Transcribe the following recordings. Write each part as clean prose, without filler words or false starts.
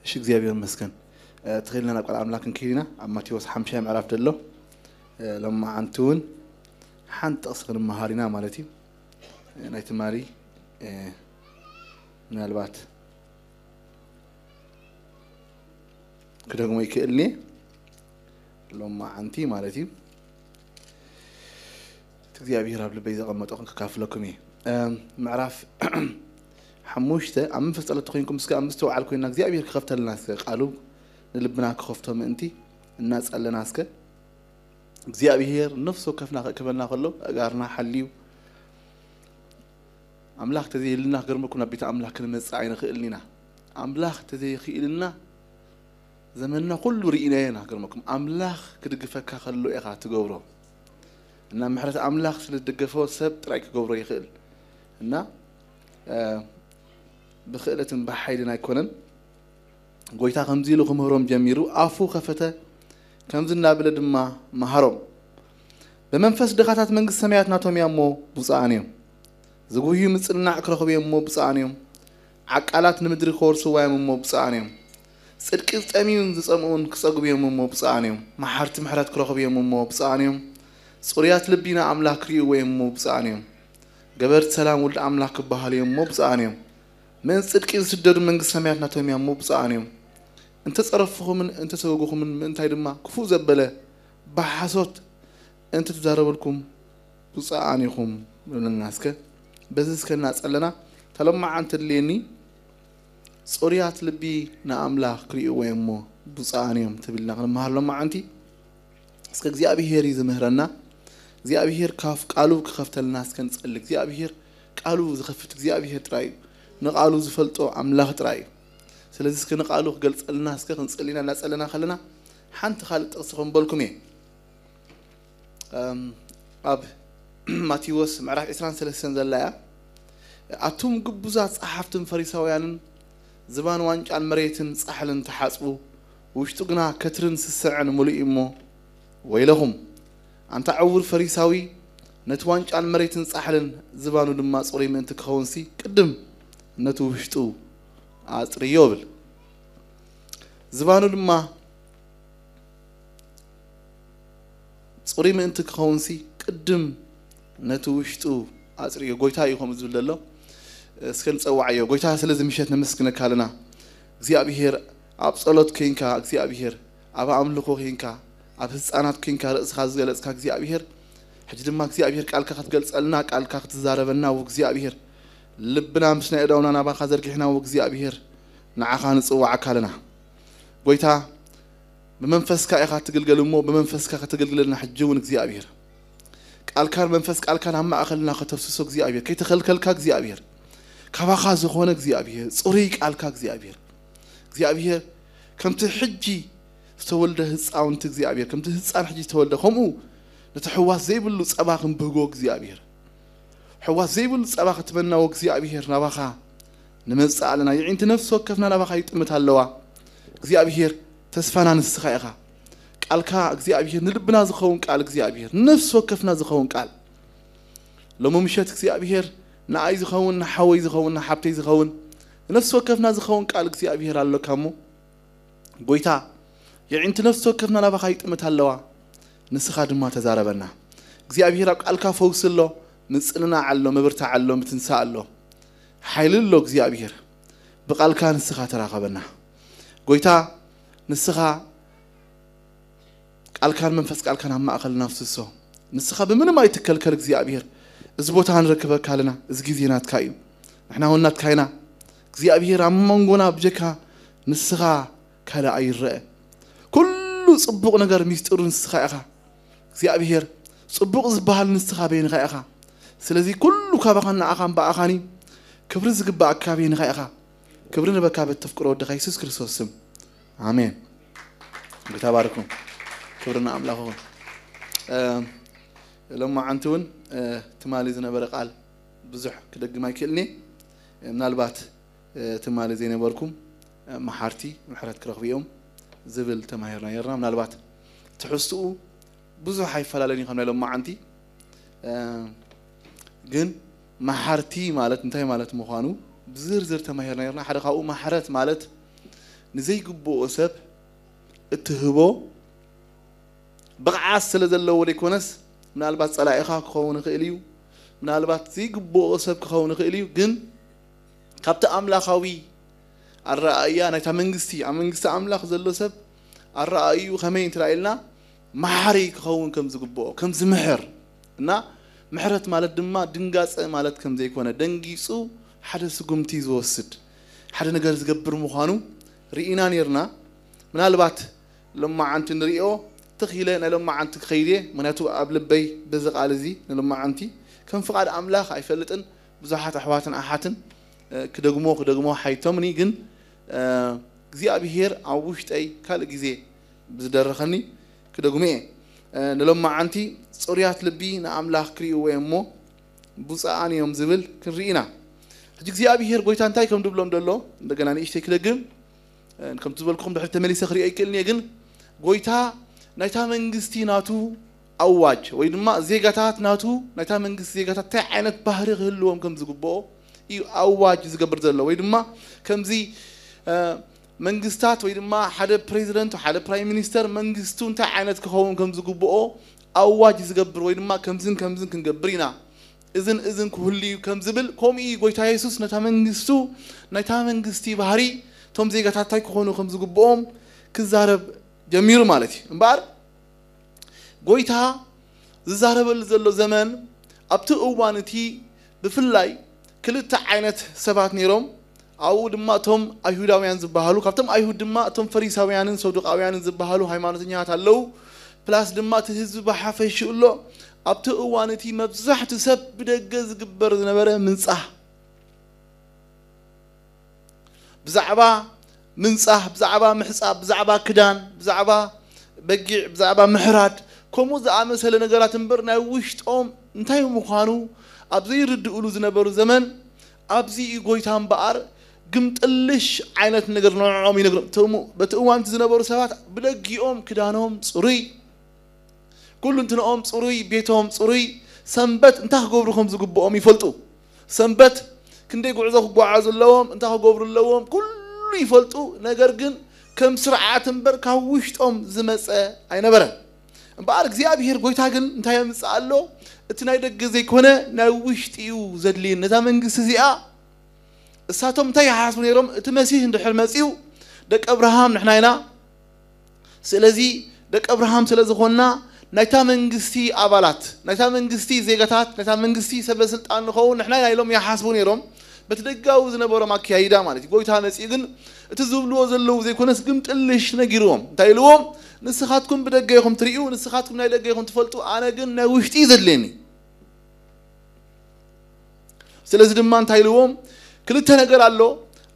شو እግዚአብሔር مسكن تخيلنا نقول أملاك كيرنا أما تيوس حمشة معرفت له لما عنتون حنت أصغر مهارنا مالتي نايت ماري من البات كده قوم يكلني لما عنتي مالتي እግዚአብሔር አብ ልበይ ዘቀመጠው ከካፍለኩም ምዕራፍ حموشته عم فصلت خوينكم اسكا امستو على كوينا እግዚአብሔር ከፍተልና ቃሉ ልብና ከፍቶ ምእንቲ الناس قالنا اسكا እግዚአብሔር نفسه كفنا كبلنا كله اغارنا حليو املاح تزي لنا غرمكم نبيت املاح نمصاي نخيلنا املاح تزي خيلنا زمننا كله ريناينا غرمكم املاح كدغفك خلو اخا تغبرو እና ምሕረት አምላክ ስለደገፈው ሰብ ጥራይ ክገብሮ ይኽእል እና بخيلتن بحيلنا يكونن قويتا خمزيلو خمهروم جميرو عفو خفته كمزنا بلد ما مهروم بمنفس دخاتات منقص سميات ناتوم يامو بصانيوم زقوهي مصلنا عكرخو يامو بصانيوم عقالات نمدري خورسو يامو بصانيوم صدق صميون زصمون كصغو يامو بصانيوم محرت محرات كرخو يامو بصانيوم صوريات لبينا املاك ريو يامو بصانيوم جبرت سلام ولد املاك بحال يامو بصانيوم من صدق يسدد من سمعت ناتوم يامو بصانيوم انت تصرفهم من انت تسوقهم من انت يدما كفو زبله بحسوت انت تزاربلكم بصانيكم من الناس كه بزس كنا صلنا تلما انت ليني صوريات لبي نا املاك كريو ويمو بصانيوم تبلنا ما لما انت اسك እግዚአብሔር ይዝምህረና እግዚአብሔር ካፍ ቃሉ ከፍተልና እስከን ጸልይ እግዚአብሔር ቃሉ ዝኸፍት እግዚአብሔር ጥራይ نقالو زفلتو أملاك تراي سلازي سك نقالو قلصلنا اسك خنصلينا نصلنا خلنا حنت خالد تقصكم بالكم اب ماتيوس معراف 23 زلايا اتوم قبوزات صحافتن فريساويانن زبان وانጫን مريتن صحلن تحاسبو وشتو غنا كترن سسعن ملئمو ويلهم انت عور فريساوي نتوانጫን مريتن صحلن زبانو دما صوري من تكونسي قدم نتو وشتو عطريوبل زبانو دما صوري من انت كونسي قدم نتو وشتو عطريو غويتا يخوم زللو اسكن صواعيو غويتا سلازم مشيت نمسكن كالنا እግዚአብሔር አብ ጸሎት ከንካ እግዚአብሔር አብ አምልኮ ከንካ አብ ህፃናት ከንካ ርእስኻ ዝገለጽካ እግዚአብሔር ሕጂ ድማ እግዚአብሔር ቃልካ ክትገልጸልና ቃልካ ክትዛረበና ወእግዚአብሔር لبنا مسنا يدونا نبا خزر كحنا وجزيابير نعخان صوع كلنا قويتا بمنفسك إخا تقلقل مو بمنفسك تقلقل لنا حجون جزيابير قال كان منفسك قال كان هم أخلنا خطفسوس جزيابير كي تخلكل كجزيابير كوا خاز خونه جزيابير صوريك قال كجزيابير جزيابير كم تحجي تولده صاون تجزيابير كم تحصان حجي تولده خمو نتحواس زي بلو صباخن بغو جزيابير حواس زي بل صباح تبنى وእግዚአብሔር نباخا نمص علينا يعين نفس وكفنا نباخا يطمت هلوا እግዚአብሔር تسفانا نسخا يخا قالكا እግዚአብሔር نلبنا زخون قال እግዚአብሔር نفس وكفنا زخون قال لما مشيت እግዚአብሔር نعاي زخون نحوي زخون حبتي زخون نفس وكفنا زخون قال እግዚአብሔር الله كمو قويتا يعين نفس وكفنا نباخا يطمت هلوا نسخا دما تزاربنا እግዚአብሔር قالكا فوسلو نسألنا علو مبرتع علو متنسى علو حيل اللو እግዚአብሔር بقال كان نسخة تراقبنا قويتا نسخة قال كان منفس قال كان هم أخل نفس السو نسخة بمن ما يتكلكل እግዚአብሔር زبوتها نركبه كالنا زجيزينا تكايم إحنا هنا تكاينا እግዚአብሔር عموننا بجكا نسخة كلا أي الرأي كل صبغ نجار ميستور نسخة أخا እግዚአብሔር صبغ زبال نسخة بين غير أخا سلازي كل كابخنا أخان بأخاني كبر زقب أكابين غير أخا كبرنا بكاب التفكير ود خيسوس كريستوس آمين بتباركم كبرنا أملاكم لما عنتون تماليزنا برقال بزح كده ما يكلني من البات تماليزين بركم محارتي محرت كرخ بيوم زبل تماهرنا يرنا من البات تحسوا بزح حيفلالني خمنا لما عندي جن محارتي مالت انتهي مالت مخانو بزر زر تماهرنا يرنا حدا خاو محرت مالت نزي قبو أسب اتهبو بقعاس سلزلو وليكونس من البات صلايخا كخون خيليو من البات زي قبو أسب كخون خيليو جن كابت أملاخاوي الرأيان نايتا منغستي أملاخ زلو سب الرأيو خمين ترايلنا محري كخون كم زقبو كم زمحر نا محرت مالت دما دنقاس مالت كم زي كونه دنقيسو حدا سقمتي زوسد حدا نقر زقبر مخانو رئينا نيرنا من البات لما عنت نريئو تخيلنا لما عنت خيريه مناتو قبل بي بزق على زي لما عنتي كم فقاد أملاخ يفلتن بزحات أحواتن أحاتن كدغمو حيتمني جن زي أبيهر عوشت أي كال جزء بزدرخني كدغمي لما عنتي صوريات لبي نعملاخ كريو ويمو بوصاني يوم زبل كرينا هجيك زي أبيهر قويتان تاي كم دبلوم دلو دغنا نيشتي كدغم كم تبلكم دحر تملي سخري أي كلني جن قويتا نايتا منغستي ناتو أواج ويدما زيغاتات ناتو نايتا منغست زيغاتات تاع عينت بحري غلوهم كم زغبو أواج زغبر زلو ويدما كم زي منغستات ويدما حدا بريزيدنت وحدا برايم مينستر منغستون تاع عينت كخون كم زغبو أواج زغبر ويدما كمزن كنغبرينا إذن كهلي كم زبل كومي قويتا يسوس نايتا منغستو نايتا منغستي بحري توم زيغاتات تاع كخونو كم زغبوهم كزارب جميل مالتي مبار قويتا زارب الزلو زمان أبتو أوانتي بفلاي كل تعينت سبعة نيروم أو دما توم أيهوداويان زبهالو كابتم أيهود دما توم فريساويان صدوقاويان زبهالو هايمانوتنيات هالو بلاس دما تهز بحافش الله أبتو أوانتي مبزح تسب بدقز قبر نبره من صح بزعبا من صح بزعبا محصاب بزعبا كدان بزعبا بقيع بزعبا محراد كومو زعما سهل نغرات مبرنا وشطوم انتاي مخانو ابزي ردقلو زنبرو زمن ابزي غويتان بار قمطلش عينت نغر نوعهم ينغر تومو بتوانت زنبرو سبات بدقيوم كدانهم صري كل انتنهم صري بيتهم صري سنبت انت غبركم زغبوم يفلطو سنبت كندي غعزو غعاز اللوم انت غبر اللوم كل يفلطو نغر جن كم سرعات مبر كاوشطوم زمصه اينبره بارك زيابير قويتا جن انتاي مصالو اتناي دغ زي كونه ناوشتيو زدلين نتا منغس زيا اساتهم تاي حاسب نيرم اتمسيح اندحر مصيو دق ابراهام نحناينا سلازي دق ابراهام سلازخونا نايتا منغستي ابالات نايتا منغستي زيغاتات نايتا منغستي سبسلطان نخو نحناينا يلوم يحاسبو نيرم بتدغاو زنبرو ماكيايدا مالتي قويتا نصي جن اتزبلو زلو زي كونس قمطلش نغيروم تايلوم نسخاتكم بدقيكم تريو نسخاتكم ناي دقيكم تفلطو انا جن ناوشتي زدليني سلازي دمان تايلوم كلتا نغر الله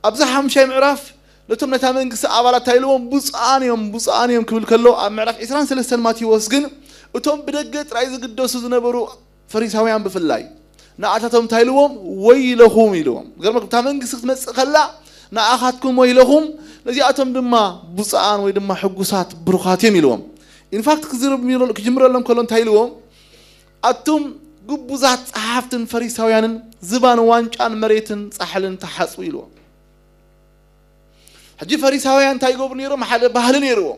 ابزح حمشاي معراف لتم نتا منغس ابالات تايلوم بوصانيوم كبل كلو معراف 23 ماتيوس جن اتوم بدقه طراي زقدوس زنبرو فريساويان بفلاي نعاتاتهم تايلوم ويلهم يلوم غيرمك تا منغس تمص خلا ناخاتكم ويلهم لذي اتم دما بوصان وي دما حغوسات بروخاتيم يلوم ان فاكت كزرب ميرو كجمرلهم كلون تايلوم اتم غبوزات صحافتن فريساويانن زبان وانጫን مريتن صحلن تحصو يلوم حجي فريساويان تاي غوبنيرو محل ባህል ነይርዎ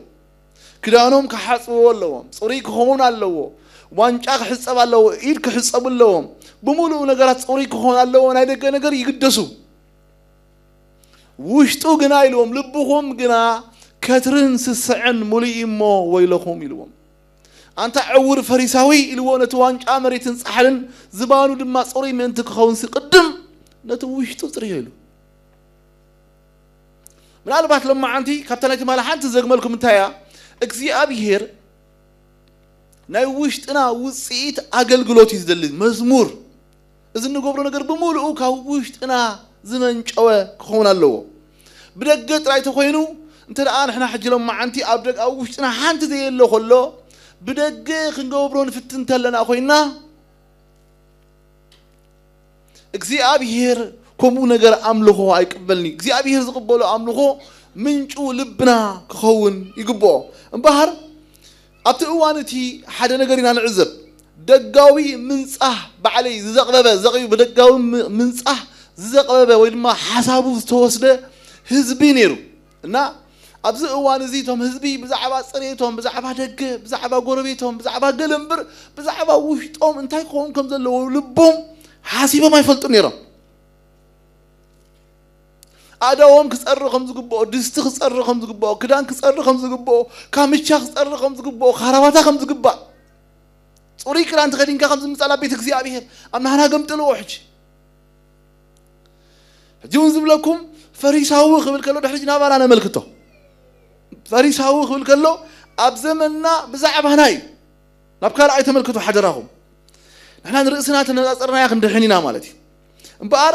ክዳኖም ከሐጽዎ ኣለዎም ጽሪ ክሆን ኣለዎ ዋንጫ ክሕጸብ ኣለዎ ኢድ ክሕጸብ ኣለዎም بمولو نغرات صوري كون الله وانا دغ نغر يقدسو وشتو غنا يلوم لبهم غنا كترن سسعن مليمو ويلهم يلوم انت عور فريساوي الوونه توانقا مريتن صحلن زبانو دما صوري منت كخون سقدم نتو وشتو صري يلو من البات لما عندي كابتنايت مال حنت زغملكم نتايا اغزيابير ناي وشتنا وصيت اغلغلوت يزدل مزمور اذن غبرو ነገር بمولو كاوشتنا زمن ጨወ كون الله بدغ طراي تخوينو انت الان احنا حجلهم مع انتي ابدغ اوشتنا حنت زي يلو خلو بدغ خنغبرو نفتنتلنا خوينا እግዚአብሔር ኮሙ ነገር አምልኮ አይቀበልኒ እግዚአብሔር ዝቀበሉ አምልኮ ምንጩ ልብና ክኸውን ይግቦ እንባህር አትእዋንቲ ሓደ ነገር ኢና ንዕዘብ ደጋዊ ምንጻህ ባዕለይ ዝዘቅበበ ዘቅዩ በደጋዊ ምንጻህ ዝዘቅበበ ወይ ድማ ሐሳቡ ዝተወስደ ህዝቢ ነይሩ እና أبز أوان زيتهم هزبي بزعبا صريتهم بزعبا دق بزعبا قربيتهم بزعبا قلمبر بزعبا وشتهم انتاي قوم كم زلوا لبهم حاسبة ما يفلتون يرى أداوم كسر خمس قبوا دست كسر خمس قبوا كدان كسر خمس قبوا كاميشا كسر خمس قبوا خراباتا خمس قبوا صوري كلام تخدين كخمس مسألة بيتك زيابيه أما هنا قمت الوحش جونز بلكم فريساوي خبل كله دحرجنا بانا ملكته فريساوي خبل كله أبزمنا بزعب هناي نبكار أي تملكته حجرهم نحن رئيسنا تناصرنا يا خند حنينا مالتي بار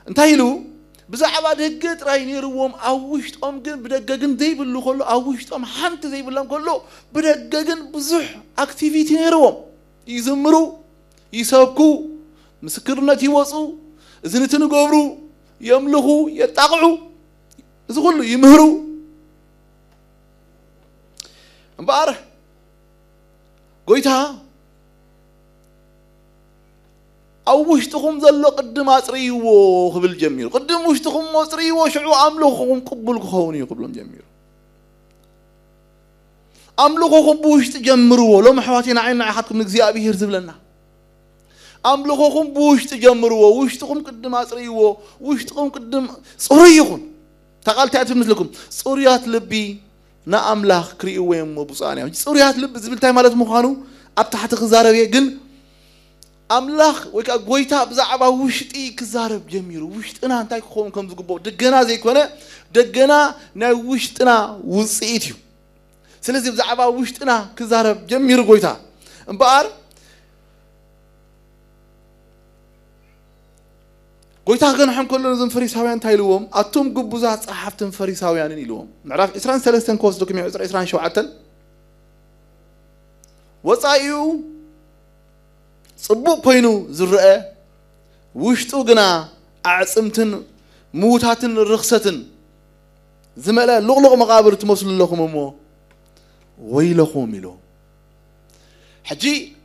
انتهيلو بزعب دقت رايني روم أوشت أم جن بدقجن ذي باللو كله أوشت أم حنت ذي باللام كله بدقجن بزح أكتيفيتي نيروم يزمرو يسابقو مسكرنا تيوصو زنتنو قبرو يملخو يتقعو إذا كله يمهرو مبارح قويتها أو وشتكم ذلوا قدم أسريو قبل جميل قدم وشتكم أسريو شعو أملخهم قبل خوني قبل جميل أملخهم بوشت جمروا لو محواتنا عين عحدكم نجزي أبي يرزب لنا أملخهم بوشت جمروا وشتكم قدم أسريو وشتكم قدم صريخون تقال تعرف مثلكم صريات لبي نا أملاخ كريوهم وبصانيا صريات لب زبلتاي مالت مخانو أبتحت خزارة جن أملاخ ويك أقويتها بزعبا وشتي كزارب جميل وشتنا أنتاي خوم كم زقبو دقنا زي كونه دقنا نا وشتنا وصيتيو سلزي بزعبا وشتنا كزارب جميل قويتها مبار قويتها كان حن كل نظام فريساويان تايلوهم أتوم قبوزات صحفتن فريساويان يلوهم نعرف إسران سلستن كوس دوكمي إسران شوعتن وصايو صبو بينو زرقة وشتو قنا أعصمتن موتاتن رخصتن زملاء لغلغ مقابر تموصل لكم أمو ويلكم يلو حجي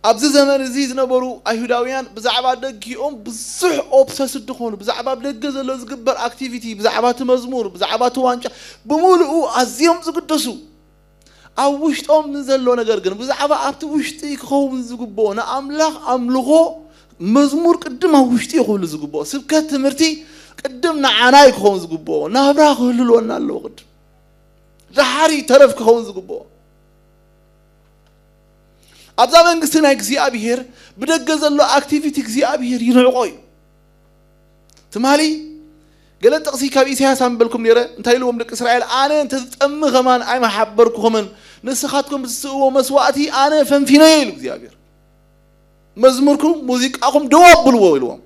أبز زمان زيز نبرو أيهوداويان بزعبا دقيقهم بصح أوبسس الدخون بزعبا بدقز اللزقبر أكتيفيتي بزعبا تمزمور بزعبا توانجا بمولئو عزيهم زقدسو أو وشت أم نزلوا نجرجن بزعبا أبت وشتي خوم زقبونا أملاخ أملغو مزمور قدم وشتي خوم زقبو سبكت مرتي قدمنا عناي خوم زقبو نهبرا خللونا اللوقت رحاري طرف خوم زقبو أبزا من قصنا إكزي أبيهر بدقز الله أكتيفيتي إكزي أبيهر ينعقوي تمالي قلت تقصي كابي سياسة بالكم نيرة انتهي لهم لك إسرائيل أنا انت تتأم غمان أي ما حبركم من نسخاتكم بسوء مسواتي أنا فهم فينا يلوك زي أبير مزموركم موسيقاكم دواب بالوويلوهم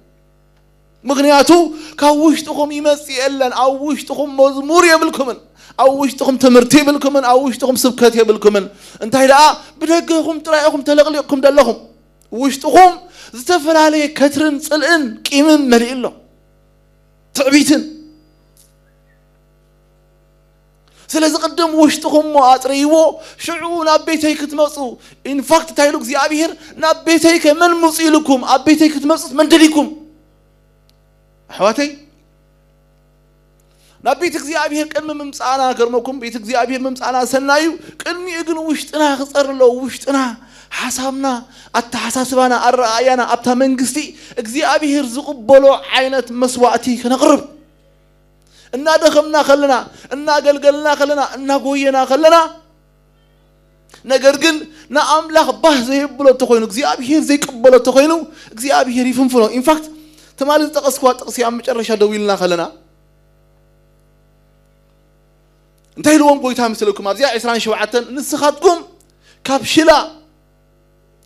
مغنياتو كاوشتكم يمسي إلا أوشتكم مزمور يبلكم أوشتكم تمرتي بالكم أوشتكم سبكات يبلكم انتهي لأ بدقهم تلاقيكم تلغليكم دلهم وشتكم زتفر عليه كترن سلئن كيمن مرئ له تعبيتن سلازي قدم وشتهم وأطريوه شعو نابيتيك تمصو إن فاكت تايلوك زي أبيهر نابيتيك من مصيلكم أبيتيك تمصو من دليكم حواتي نابيتك زي أبيهر كلمة ممسعنا كرمكم بيتك زي أبيهر ممسعنا سنايو كلمة يقن وشتنا خسر له وشتنا حسابنا التحساسبنا الرأينا أبتا منقستي اكزي أبيهر زقبلو عينة مسواتي كنقرب إنا دخمنا خلنا إنا قلقلنا خلنا إنا قوينا خلنا نقرقل نعم لخ به زي بلو تخوينو اكزي أبيهر زي قبلو تخوينو اكزي أبيهر يفنفنو إن فاكت تمالي تقسكوا تقسي عم مجرشا دويلنا خلنا انتهي لهم قويتها مثلكم أبزي عسران شوعتن نسخاتكم كابشلا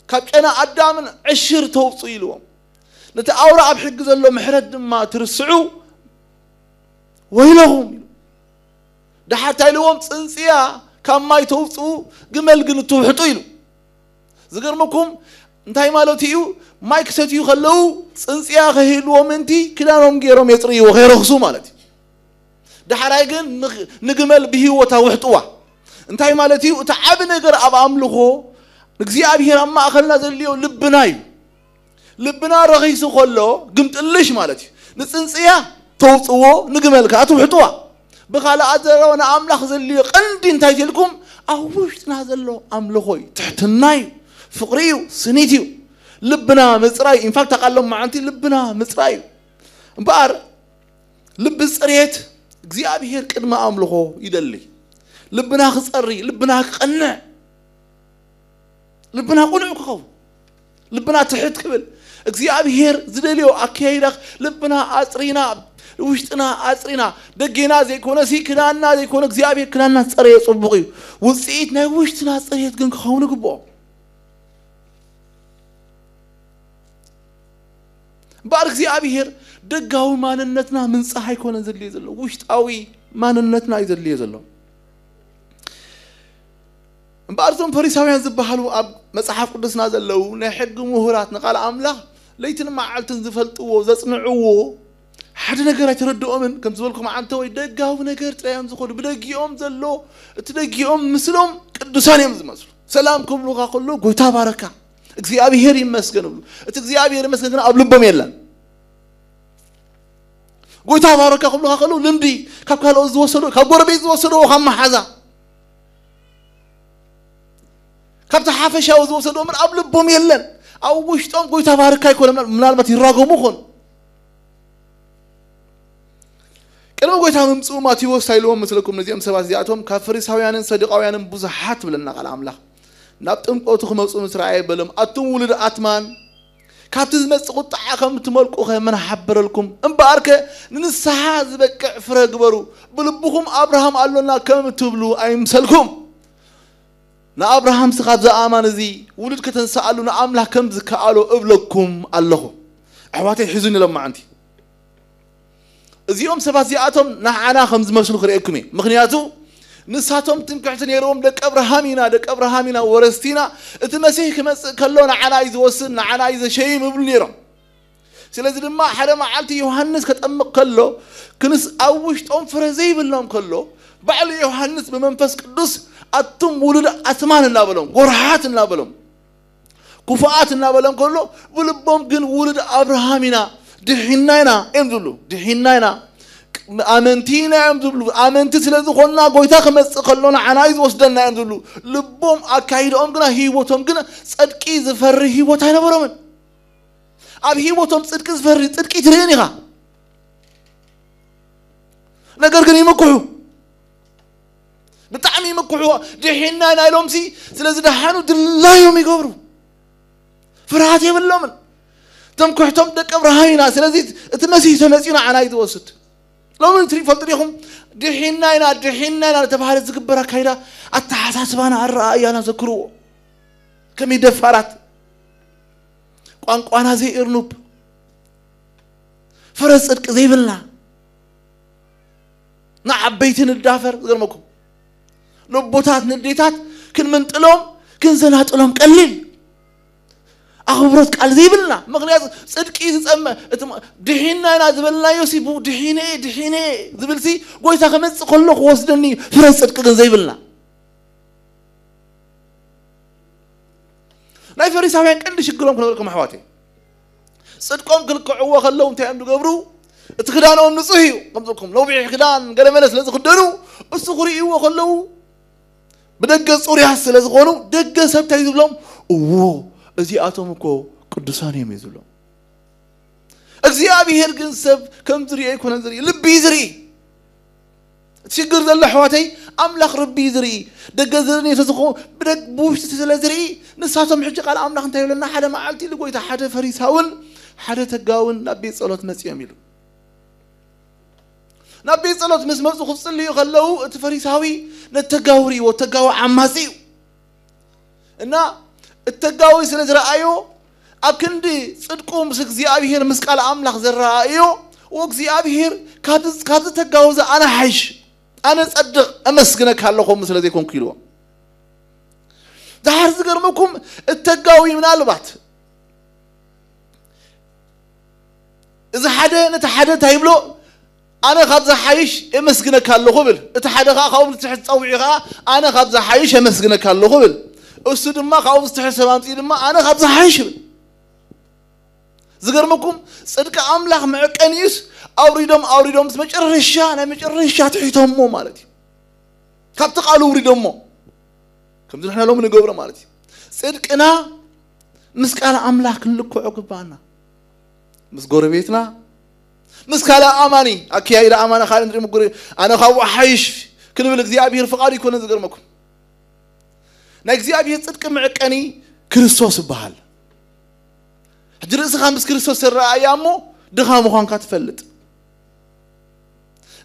كابشنا أدامن عشر توصيلهم نتأورع بحق زلو محرد ما ترسعو ويلهم ده حتى لهم تنسيا كم ما يتوصو قمل قنطو حطيلو زقرمكم انتهي مالو تيو ما يكساتيو خلو تنسيا خهيلو منتي كلانهم غيرهم يطريو غير خصو مالتي ده حرايقن نقمل بهيوتا وحطوا انتهي مالتيو تعب نقر أب أملخو نقزي أبيهر أما أخلنا زليو لبنا رغيسو خلو قمت الليش مالتي نتنسيا توصوه نقمل كاتو حطوا بخاله أزلونا أملاخ زلي قندين تايتلكم أوشتنا زلوا أملخوي تحتناي فقريو سنيتيو لبنا مصراي إن فاكت تقالهم معنتي لبنا مصراي بار لب صريت እግዚአብሔር ቅድመ አምልኮ ይደልይ ልብና خصري ልብና ቀነ ልብና ቁልዕ ክኸው ልብና ትሕት ክብል እግዚአብሔር ዝደልዮ አካይዳኽ ልብና አጽሪና ውሽጥና አጽሪና ደጌና ዘይኮነ ሲክናና ዘይኮነ እግዚአብሔር ክናና ጸረየ ጽቡቕ እዩ ውጽኢት ናይ ውሽጥና ጸረየት ግን ክኸውን ግቦ ባር እግዚአብሔር ደጋው ማንነትና ምንጻህ አይኮነ ዘልየ ዘሎ ውሽጣዊ ማንነትና ይዘልየ ዘሎ ባርቶም ፈሪሳውያን ዝበሃሉ ኣብ መጽሐፍ ቅዱስና ዘለው ናይ ሕግ ምሁራት ንቃል አምላኽ ለይትን መዓልትን ዝፈልጥዎ ዘጽንዕዎ ሓደ ነገር አይተረድኦምን ከም ዝበልኩም አንተ ወይ ደጋው ነገር ጥራዮም ዝኸዱ ብደጊኦም ዘሎ እቲ ደጊኦም ምስሎም ቅዱሳን እዮም ዝመስሉ ሰላም ክብሉኻ ከሎ ጎይታ ባረካ እግዚአብሔር ይመስገን ብሉ እቲ እግዚአብሔር ይመስገን ኣብ ልቦም የለን ጎይታ ባረካ ክብሉኻ ከሎ ልምዲ ካብ ካልኦ ዝወሰዱ ካብ ጎረቤት ዝወሰዱ ካብ መሓዛ ካብ ተሓፈሻው ዝወሰዱ ምን ኣብ ልቦም የለን ኣብ ውሽጦም ጎይታ ባረካ ይኮነ ምናልባት ይራገሙ ኾን كلام قوي تام مسؤومات يوصلوا مثلكم نزيم سبعة زياتهم كفريساويان صديقاويان بزحات بلنا قال عمله نبتم قوتكم مسؤوم إسرائيل بلهم أتم ولد أتمان كابتز مسقط عقم تملكوا خير من حبر لكم إمبارك ننسحاز بك فرق برو بلبهم أبراهام قال لنا كم تبلوا أي مسلكم نا أبراهام سقط زأمان زي ولد كتنسألوا نعمله كم زكالوا أبلكم الله أحواتي حزوني لما عندي زيوم سبعة زياتهم نحنا خمس مسلو خريكمي مخنياتو نساتهم تنكحتن يروم دك أبراهامنا ورستينا المسيح كما كلونا عنايز وصلنا عنايز شيء مبل نيرم سلازم لما حدا ما عالتي يوحنس كتأمق كله كنس أوش تأم فرزي باللهم كله بعد يوحنس بمنفس قدس أتم ولد أثمان النابلهم قرحات النابلهم كفاءات النابلهم كله بلبهم جن ولد أبراهامنا دحينانا امدلو دحينانا امنتينا امدلو امنت سلازو خلنا قويتا خمس خلونا عنايز وسدنا امدلو لبهم اكايدهم غنا هيوتهم غنا صدقي زفر هيوت አይነበረም አብ ህይወቶም ጽድቅ ዝፈር ጽድቅ ይትረኒኻ ነገር ግን ይመኩሑ በጣም ይመኩሑ دحينانا ይሎምሲ ስለዚህ ደሃኑ ድላዮም ይገብሩ ፍርሃት የብሎም تمكحتم دك إبراهيمنا سلزيت المسيح تمسينا عنايد وسط لو من تري فلتريهم دحيننا تبهار الزكبرة كيدا التحساسبانا الرأي أنا ذكروا كم يدفرات قوانا زي إرنوب فرس صدق زي بلنا نعب بيتين الدافر غيرمكم لبوتات نديتات كن من تلوم كن زنات تلوم قليل أخبرت قال زي بلنا مغنيات صدقي تسمى دحينا زبلنا يوسيبو دحينه زبلسي قويتا خمس كله وصدني فرس صدق زي بلنا لا فريساويان كن شكلهم كنا لكم حواتي صدقهم كلكعوا خلوهم تعملوا قبرو اتخدانوا نصحيو قمتكم لو بيع خدان قال ملس لازم خدانوا الصخري وخلوا بدق صوري حس لازم خونوا دق سبت يزبلهم اوه أزياتهم كو قدسان يميزلهم እግዚአብሔር ግን ሰብ ከም ዝሪ አይኮነ ዝሪ ልብ ይዝሪ ትሽግር ዘለ حواتي አምላኽ ረቢ ይዝሪ ደገዘን የተዝኹ ብደግ ቡሽት ስለዝሪ ንሳቶም ሕጂ ቃል አምላኽ እንታይ ይብለና ሓደ መዓልቲ ልጎይታ ሓደ ፈሪሳውን ሓደ ተጋውን ናብ ቤት ጸሎት መጽዮም ይሉ ናብ ቤት ጸሎት ምስ መጽኡ ክጽልዩ ከለው እቲ ፈሪሳዊ ነተጋውሪ ወተጋው ዓማጺ እና التجاوز سلزرأيو أكندي صدقهم سكزيابيهر مسكال أملاخ زرأيو وكزيابيهر كاد تجاوز أنا حيش أنا صدق أمسكنك هاللهم مسلزيكم كيلو ده حرز قرمكم التجاوي من البات إذا حدا نتحدث هيبلو أنا خبز حيش أمسكنك هاللهم تحدث خاوم تحت صوعها أنا خبز حيش أمسكنك هاللهم أستود ما خاوف استحسب أنتي ما أنا خبز حيشب زغرمكم صدق املاح معقنيس اوريدوم مجرشا انا مجرشا تحيتهم مالتي كابت قالوا وريدوم كم نحن لو من نغبر مالتي صدقنا مسقال املاح كلكو عقبانا مس غوربيتنا مسكالا اماني اكيايدا امانه خالد ندري مغري انا خاو حيش كنبل እግዚአብሔር فقاد يكون زغرمكم نا እግዚአብሔር صدق معقني كريستوس بحال حجرس خامس كريستوس الرأيامو دخام خوان كتفلت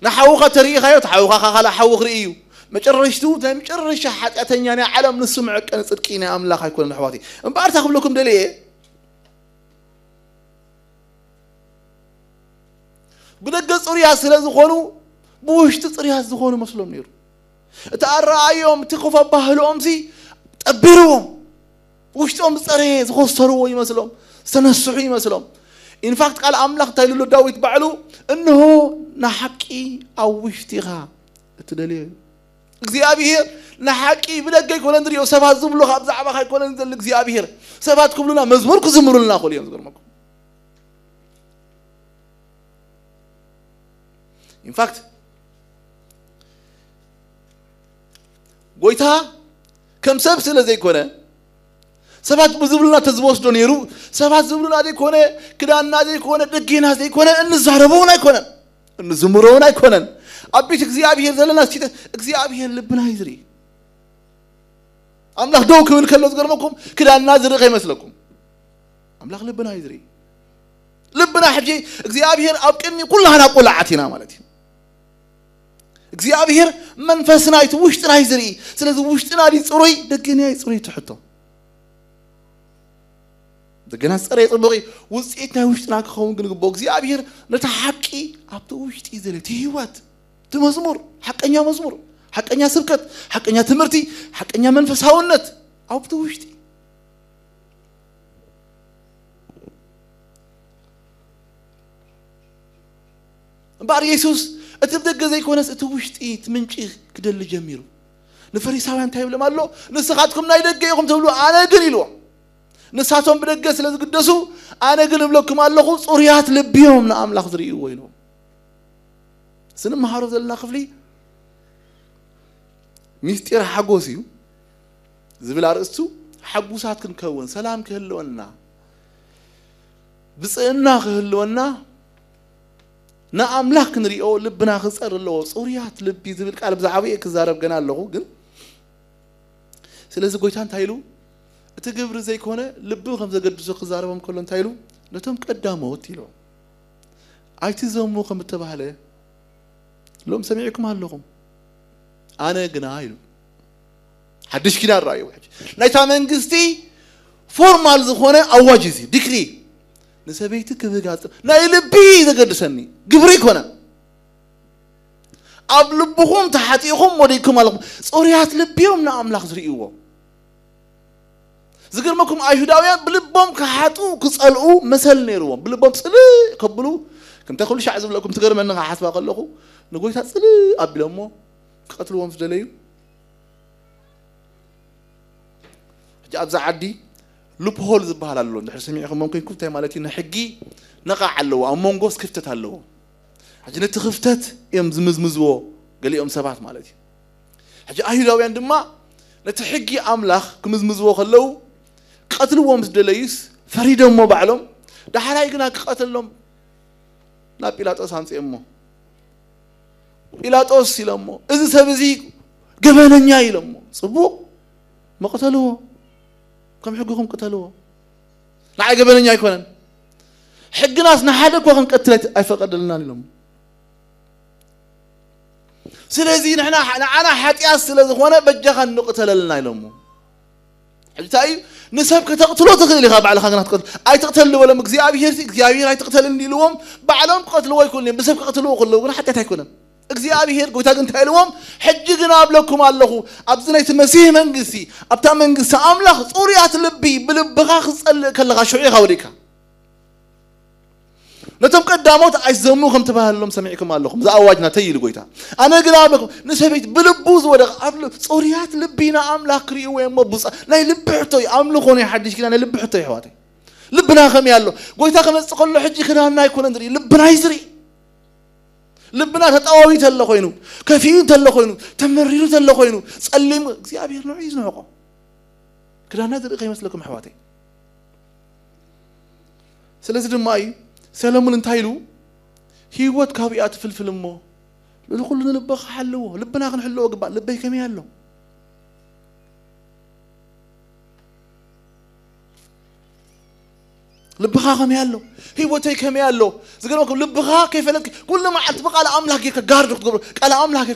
نحوخه تريخه تحوخه خلا حوخ ريو مجرشتو زي مجرش حقتني انا علم نسمع كن صدقينا املاح يكون نحواتي امبارح تاخذ لكم دليه بدك صريا سلازخونو بوشت صريا زخونو مسلم نيرو تارايوم تخف ባህሎም ሲ ጠብሩም ውሽጦም صري زخسروا يመስሎም سنسحو يመስሎም in fact قال املاح تايلو داويت بعلو انه نحقي او وشتيها تدلي እግዚአብሔር نحقي بدك يكون اندريو سبات زبلو ابزعبا يكون انزل እግዚአብሔር سبات كبلونا مزمور كزمرولنا خول يوم زغرمكم in fact ጎይታ كم سبب ስለዚህ يكون سبات بزبلنا تزبوس دونيرو سبات زبلنا دي كونه كدانا دي كونه دغينا دي كونه انزاربونا يكونن انزمرونا يكونن ابيت እግዚአብሔር ዘለና ሲተ እግዚአብሔር ልብና ይዝሪ አምላክ ደው ክብል ከለው ዝገርመኩም ክዳና ዝርቀ ይመስለኩም አምላክ ልብና ይዝሪ ልብና ሕጂ እግዚአብሔር አብቅኒ ኩላና ቁላዓቲና ማለት እግዚአብሔር መንፈስና ይት ውሽጥና ይዝሪ ስለዚህ ውሽጥና ዲ ጽሩይ ደገና ይጽሩይ ትሕቶ دغنا صري طبقي وصيتنا وشتنا كخون ግን ግቦ እግዚአብሔር ለተሐቂ አብቶ ውሽጥ ይዘለት ህይወት ተመዝሙር ሐቀኛ መዝሙር ሐቀኛ ስብከት ሐቀኛ ትምርቲ ሐቀኛ መንፈሳውነት አብቶ ውሽጥ ባር ኢየሱስ እትብደገዘ ይኮነስ እቱ ውሽጥ ትምንጪ ክደል ጀሚሩ ንፈሪሳውያን ታይብ ለማሎ ንስኻትኩም ናይ ደገ ይኹም ተብሉ አነ ግን ይሉ نساتهم بدقة سلز قدسو أنا قلب لكم الله صوريات لبيهم نأملاخ ذريئو وينو سنم محارف ذلنا خفلي ميستير حقوسيو زبل عرقستو حقوسات كن كون سلام كهلونا بسئنا كهلونا نأملاخ كنريئو لبنا خسر الله صوريات لبي زبل قالب زعبية كزارب قنا الله قل سلز قويتان تايلو تجبر زي كونه لبوا خمسة قدسوا خزارهم كلهم تايلو نتهم قدامه تيلو عايتزومو خم تبعله لهم سمعكم هاللهم أنا جنايلو حدش كده الرأي واحد نيتا من قصتي فورمال زخونه أواجزي ديكري نسبيتك بقاط نايلبي إذا قدسني جبري كونه أبلبهم تحتيهم وديكم علىهم صوريات لبيهم نعمل خزريوه زغرمكم ايهوداويان بلبهم كحاتو كصلعو مثل نيروم بلبهم صلي قبلو كم تاكلوا شي عزب لكم تغرمنا حاسبا قلخو نغويتا صلي ابلمو قتلوهم فدليو جاب زعدي لوب هول زبال الله نحن سمعكم ممكن كنت مالتي نحقي نقع علو امونغوس كفتت علو حجي نتخفتت يم زمزمزو قال لي سبات مالتي حجي ايهوداويان دما نتحقي املاخ كمزمزو خلو قتلوهم زدليس فريدهم مو بعلهم ده حراي كنا قتلهم لا بيلاطوس አንጽየሞ بيلاطوس ይለሞ እዚ ሰብዚ ገበነኛ ይለሞ ጽቡ መقتلو كم حقكم قتلوه لا ገበነኛ ይኮነን حقناس نحد كون قتلت አይፈቀደልና ይለሞ ስለዚህ نحنا انا حጢያስ ስለዝኾነ በጀኻን ንقتلልና ይለሞ حتى نسب كتقتلوا تقتل بعد خلنا تقتل أي تقتل ولا እግዚአብሔር أي تقتل لهم بعلهم قتلوا يكونون بسبب قتلوا كلهم حتى تكونن እግዚአብሔር قويتا كنت لهم حجنا قبلكم الله أبزنا يتمسيه منجسي أبتا منجس أملاخ صوريات لبي بلبغا خصل كلغا شعي غوريكا نتم قداموت أجزموكم تبهلهم سمعكم اللهم ذا أواجنا تيل قويتا أنا قلابكم نسبيت بلبوز ولا قبل صوريات لبينا أملاخ كريو وين مبوس لا يلبحتوي أملخوني حدش كنا يلبحتوي حواتي لبنا خم يالله قويتا خم استقل حجي خلالنا يكون ندري لبنا يزري لبنا تتقوي تلا خوينو كفيو تلا خوينو تمريرو تلا خوينو صليم እግዚአብሔር ነው ይዝ ነው كلنا ندري قيمة لكم حواتي ስለዚህ ደማይ ሰለሞን እንታይሉ ህይወት ካብያት ፍልፍልሞ ለኩሉ ልበخ حلو لبنا خنحلو قبا لبي كم يالله لبخا كم يالله هيوتي كم يالله زغلوكم لبخا كيف لك كل ما عاد بقى على املاك كغارد تقبل قال املاك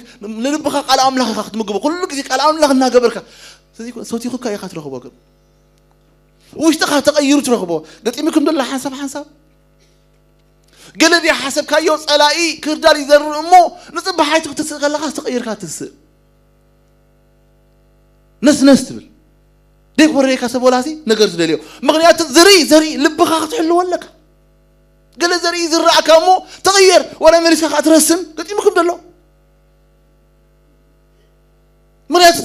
لبخا قال املاك تمغبو كل غزي قال املاك نغبرك سيدي صوتي خو كاي خاطرخبو وش تغيروا ترخبوا قطيمكم دول حسب قال لي حسب كايو صلاي كردار يزر امو نصبح حياتك تسغلخ تغير كاتس نس تبل ديك وريك حسب ولاسي نغرت دليو مغنيات زري لبخا تحلو ولك قال زري زرعك امو تغير ولا مريسك خاطرسن قطيمكم دلو مغنيات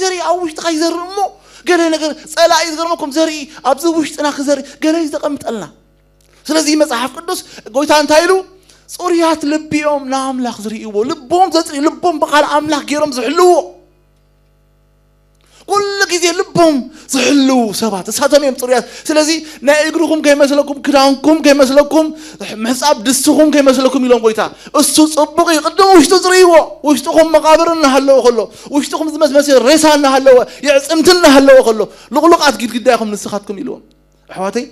زري او وش تغير امو قال لي نقول صلاة يذكركم زري أبزوش تناخ زري قال لي تقمت الله سلزي مصحف قدس قويت أنت هيلو صوريات لبيهم نعم لا خزري يبو لبهم زري لبهم بقال أملاك جيرم زحلو كل كذي لبهم زحلو سبعة ساتميم صوريات سلزي نايقركم كي مسلكم كرانكم كي مسلكم محساب دستكم كي مسلكم يلون قويتا السوس أبقي قدام وش تزريوا وش تقوم مقابرنا هلا وخلو وش تقوم زمس مسير ريساننا هلا يعصمتنا هلا وخلو لغلقات قد قداكم نسخاتكم يلون حواتي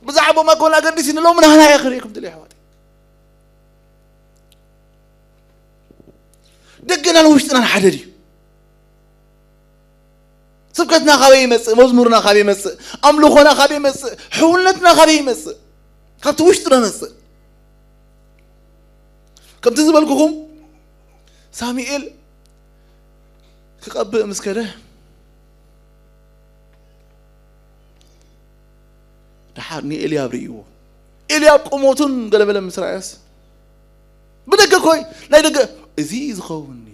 بزعبوا ما كنا قديسين لو من هنا يا خريكم دلي حواتي دقنا وشتنا حددي سبكتنا خبي مس مزمورنا خبي مس أملوخنا خبي مس حولتنا خبي مس خبت وشتنا مس كم تزبلكم ساميئيل كقبل مسكره دحارني إلياب ريو إلياب قموتون قلب لهم مسرعيس بدك كوي لا يدق زيز خون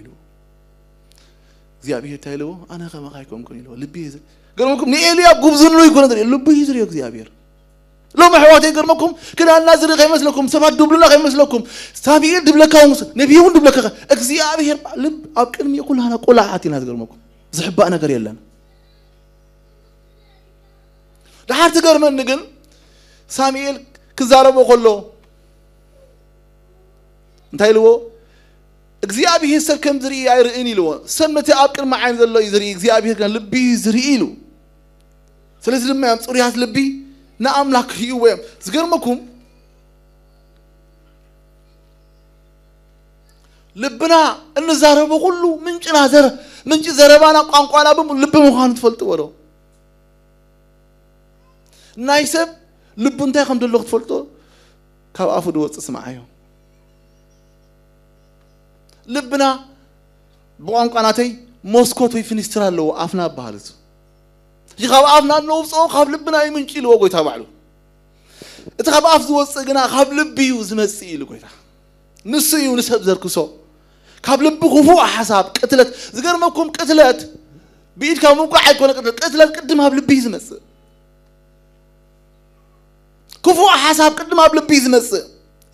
እግዚአብሔር ታይለው አና ከመካይኩም ኮን ይለው ልብ ይዘ ገርመኩም ንኤልያብ ጉብዝን ነው ይኮን ነገር ልብ ይዝር እግዚአብሔር ለው ማህዋቴ ገርመኩም ከናና ዝር ከመስለኩም ሰባት ዱብልና ከመስለኩም ሳሚኤል ድብለካው ነብዩን ድብለካ እግዚአብሔር ልብ አብቅን ይቁላና ቆላዓት ይናዝ ገርመኩም ዝሕባ ነገር የለን ዳህርት ገርመን ግን ሳሚኤል ክዛረቦ ኮሎ እንታይልዎ እግዚአብሔር ሰብ ከም ዝሪ አይርኢን ይልዎ ሰምነተ አብቅር ማዓን ዘሎ ይዝሪ እግዚአብሔር ግን ልቢ ዝሪ ይሉ ስለዚህ ድማ ያም ጽሪያት ልቢ ናአምላክ ይወም ዝገርመኩም ልብና እንዛረበ ሁሉ ምንጭና ዘረ ምንጭ ዘረባና ቋንቋና በሙሉ ልብ መሆን ትፈልጡ ወሮ ናይሰብ ልቡ እንታይ ከም ደሎ ትፈልጡ ካብ አፉ ድወጽ ስማዓዮ لبنا بوان قناتي موسكوت ويفنستر له عفنا بحالته يخاف عفنا نوصو خاف لبنا يمنشي له وقوي تابعله اتخاف عف زوص قنا خاف لبي وزمسي له قويتا نسيو نسب زركسو خاف لبي خفوع حساب قتلت زغرمكم قتلت بيد كان موقع يكون قتلت قدمها بلبي زمس خفوع حساب قدمها بلبي زمس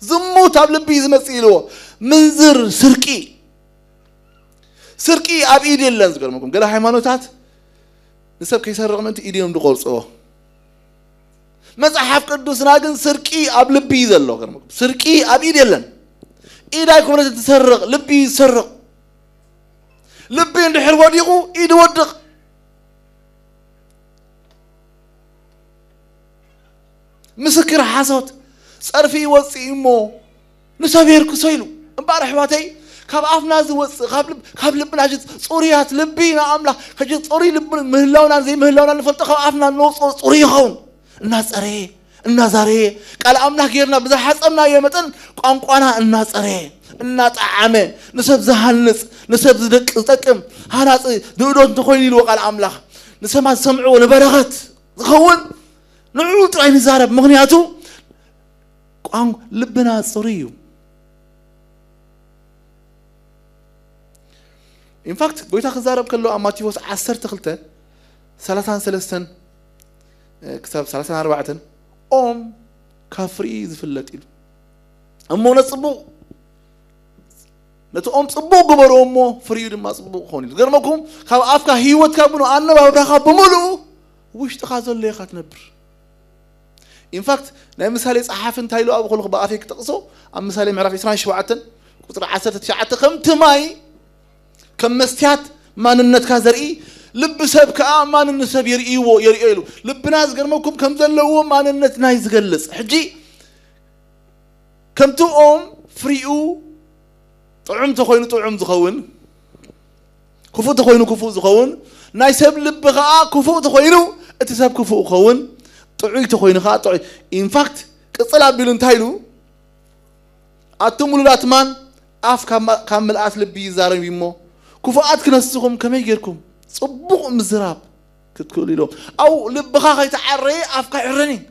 زموت بلبي زمسي له منزر سرقي اب ايد يلن زغرمكم قال هيمانوتات نسب كيسرق منت ايديهم دقلصو مصحف قدسنا ግን ስርቂ አብ ልብ ይዘለው ገርመኩም ስርቂ አብ ايد يلن ايداي كونه تسرق ልብ ይسرق ልብ እንድሕር ወዲቁ ايد ወድቅ مسكر حسوت صرفي وصيمو نسبيرك سويلو امبارح حواتي كاب عفنا زوص كاب لبنا جت صوريات لبينا املا كجت صوري لب مهلاونا زي مهلاونا نفلط كاب عفنا نوص صوري يخون الناس زاري قال امنا غيرنا بزح حصنا يمطن قانقانا الناس زاري الناس عامه نسب زهنص نسب زدق زطقم هاناص دودون تخوين يلو قال املاح نسما سمعوا نبرخت زخون نعود راي نزارب مغنياتو قان لبنا صوريو In fact, قويتا خزارب كله أماتيوس 10 تخلته 33 كتاب 34 أم كافري زفلت إلو أمو نصبو نتو أم صبو قبر أمو فريد ما صبو خوني غير ماكم خاب أفكا هيوت كابنو أنا بابرخا بمولو وش تخازل لي خات نبر in fact لا مثال صحافن تايلو أبو خلق بقافيك تقصو أم مثال معرف إسرائيل شوعتن قطر 10 تشعت خمت ماي كم مستيات ما ننت كازرئي لب سب كأ ما ننسب يرئيلو لب ناس قرمكم كم زلوا ما ننت نايز جلس حجي كم تو فريو طعم تخوين طعم زخون كفو تخوينو كفو زخون نايسب لب خاء كفو تخوينو اتسب كفو خون طعي تخوين خاء طعي in fact كصلا بيلون تايلو أتمولو لاتمان أف كامل أثل بيزارن بيمو كفوات كنسخهم كم يجركم صبوا مزراب كتقولي له أو لبخا يتعري أفكا عرني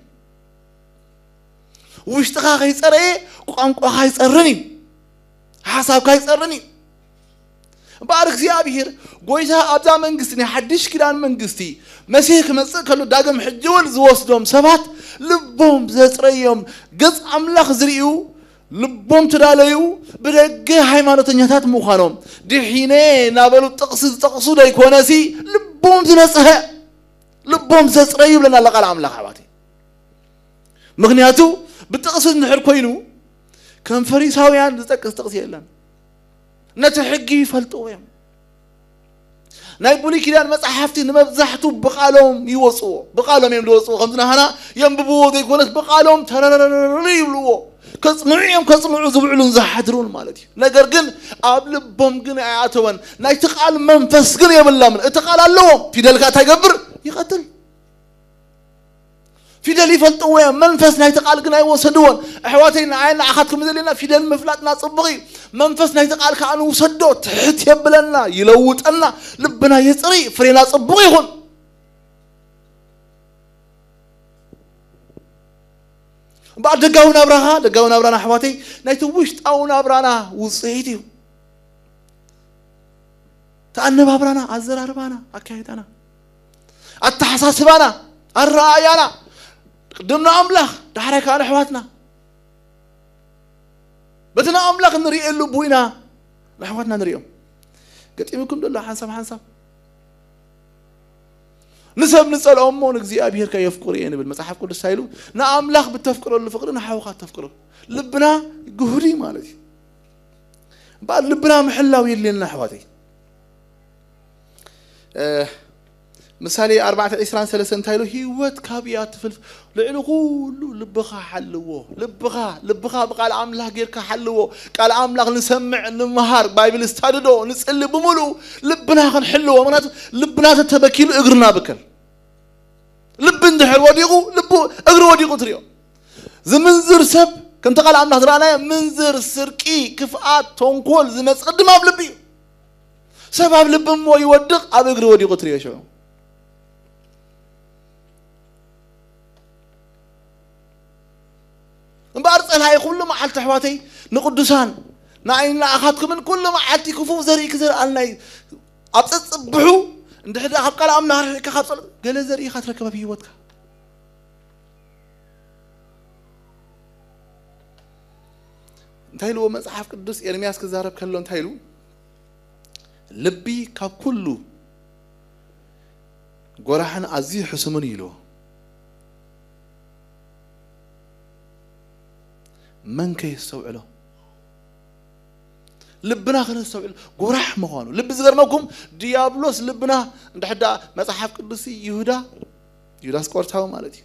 واشتخا يتعري قام يتعرني حساب يتعرني بارك زيابير قويتها أبدا منقستني حدش كلان منقستي مسيح مسك كله داقم حجول زوصدهم سبات لبهم زتريهم قص أملاخ زريو لبهم تداليو بدقة هايمانوتنياتات مخانهم دحيني نابلو تقصد يكونسي لبهم زنسها لبهم زتريو لنا لقال أملاخ حباتي مغنياتو بتقصد نحر كوينو كان فريساويان تقصي لنا نتحقي فلتوهم نايبولي كده المصحفتي نمبزحتو بقالهم يوصوا بقالهم يملوصوا خمسنا هنا ينببوا ذي كونس بقالهم ترررررررر يبلووا كصمعوا زبعلون زحدرون مالتي نقر قن قبل بوم قن عياتوان نايتقال منفس قن يبلامن اتقال اللهم في دلقا تقبر يقتل في دل يفلطوا منفس نايتقال قن يوصدون احواتينا عينا اخذكم ذلنا في دل مفلاتنا صبغي منفس نايتقال كانوا وصدوا تحت يبلنا يلوطنا لبنا يصري فرينا صبغي يكون بعد دقاونا برانا حواتي نايتو وشت اونا برانا وصيتي تأنبا برانا الزرار بانا اكايتانا التحساسبانا الرأيانا قدمنا أملاخ دحرك على حواتنا بدنا أملاخ نريء اللي بوينا لحواتنا نريهم قلت يمكن دولة حنسب نسأل أمه ونقزي أبيهر كي يفكرين بالمساحف كل السايلو نا أملاخ بتفكروا اللي فقرنا حوقات تفكروا لبنا قهري مالتي بعد لبنا محلا ويلي لنا حواتي مثالي 4:23 تايلو هيوت كابيات في لعلو كله لبخا حلوه لبخا بقال أملاخ غيرك حلوه قال أملاخ نسمع نمهار بايبل استاددو نسأل بمولو لبنا خن حلوه منات لبنا تتبكيل اغرنا بكل لب اندحر وديقو لبو اغر وديقو تريو زمنزر سب كنت قال أملاخ درانا منزر سرقي كفاءات تنكول زمس قدم اب لبي سبب لبم مو يودق اب اغر وديقو تريو شو مبارز الهاي كل ما حلت حواتي نقدسان نعين لا أخذكم من كل ما حلتي كفو زري كزر أنا أبص بحو عند حدا أخذ قال أمنا هرك أخذ قال زري أخذ ركب في وقتك تايلو مصحف قدس إرمياس كزارب كلون تايلو لبي كاب كله قرحن عزيز حسمني له من كي يستوعله لبنا خلنا نستوعل قرح مخانو لب زغر ماكم ديابلوس لبنا عند حدا مصحف قدسي يهودا سقورتاو مالتي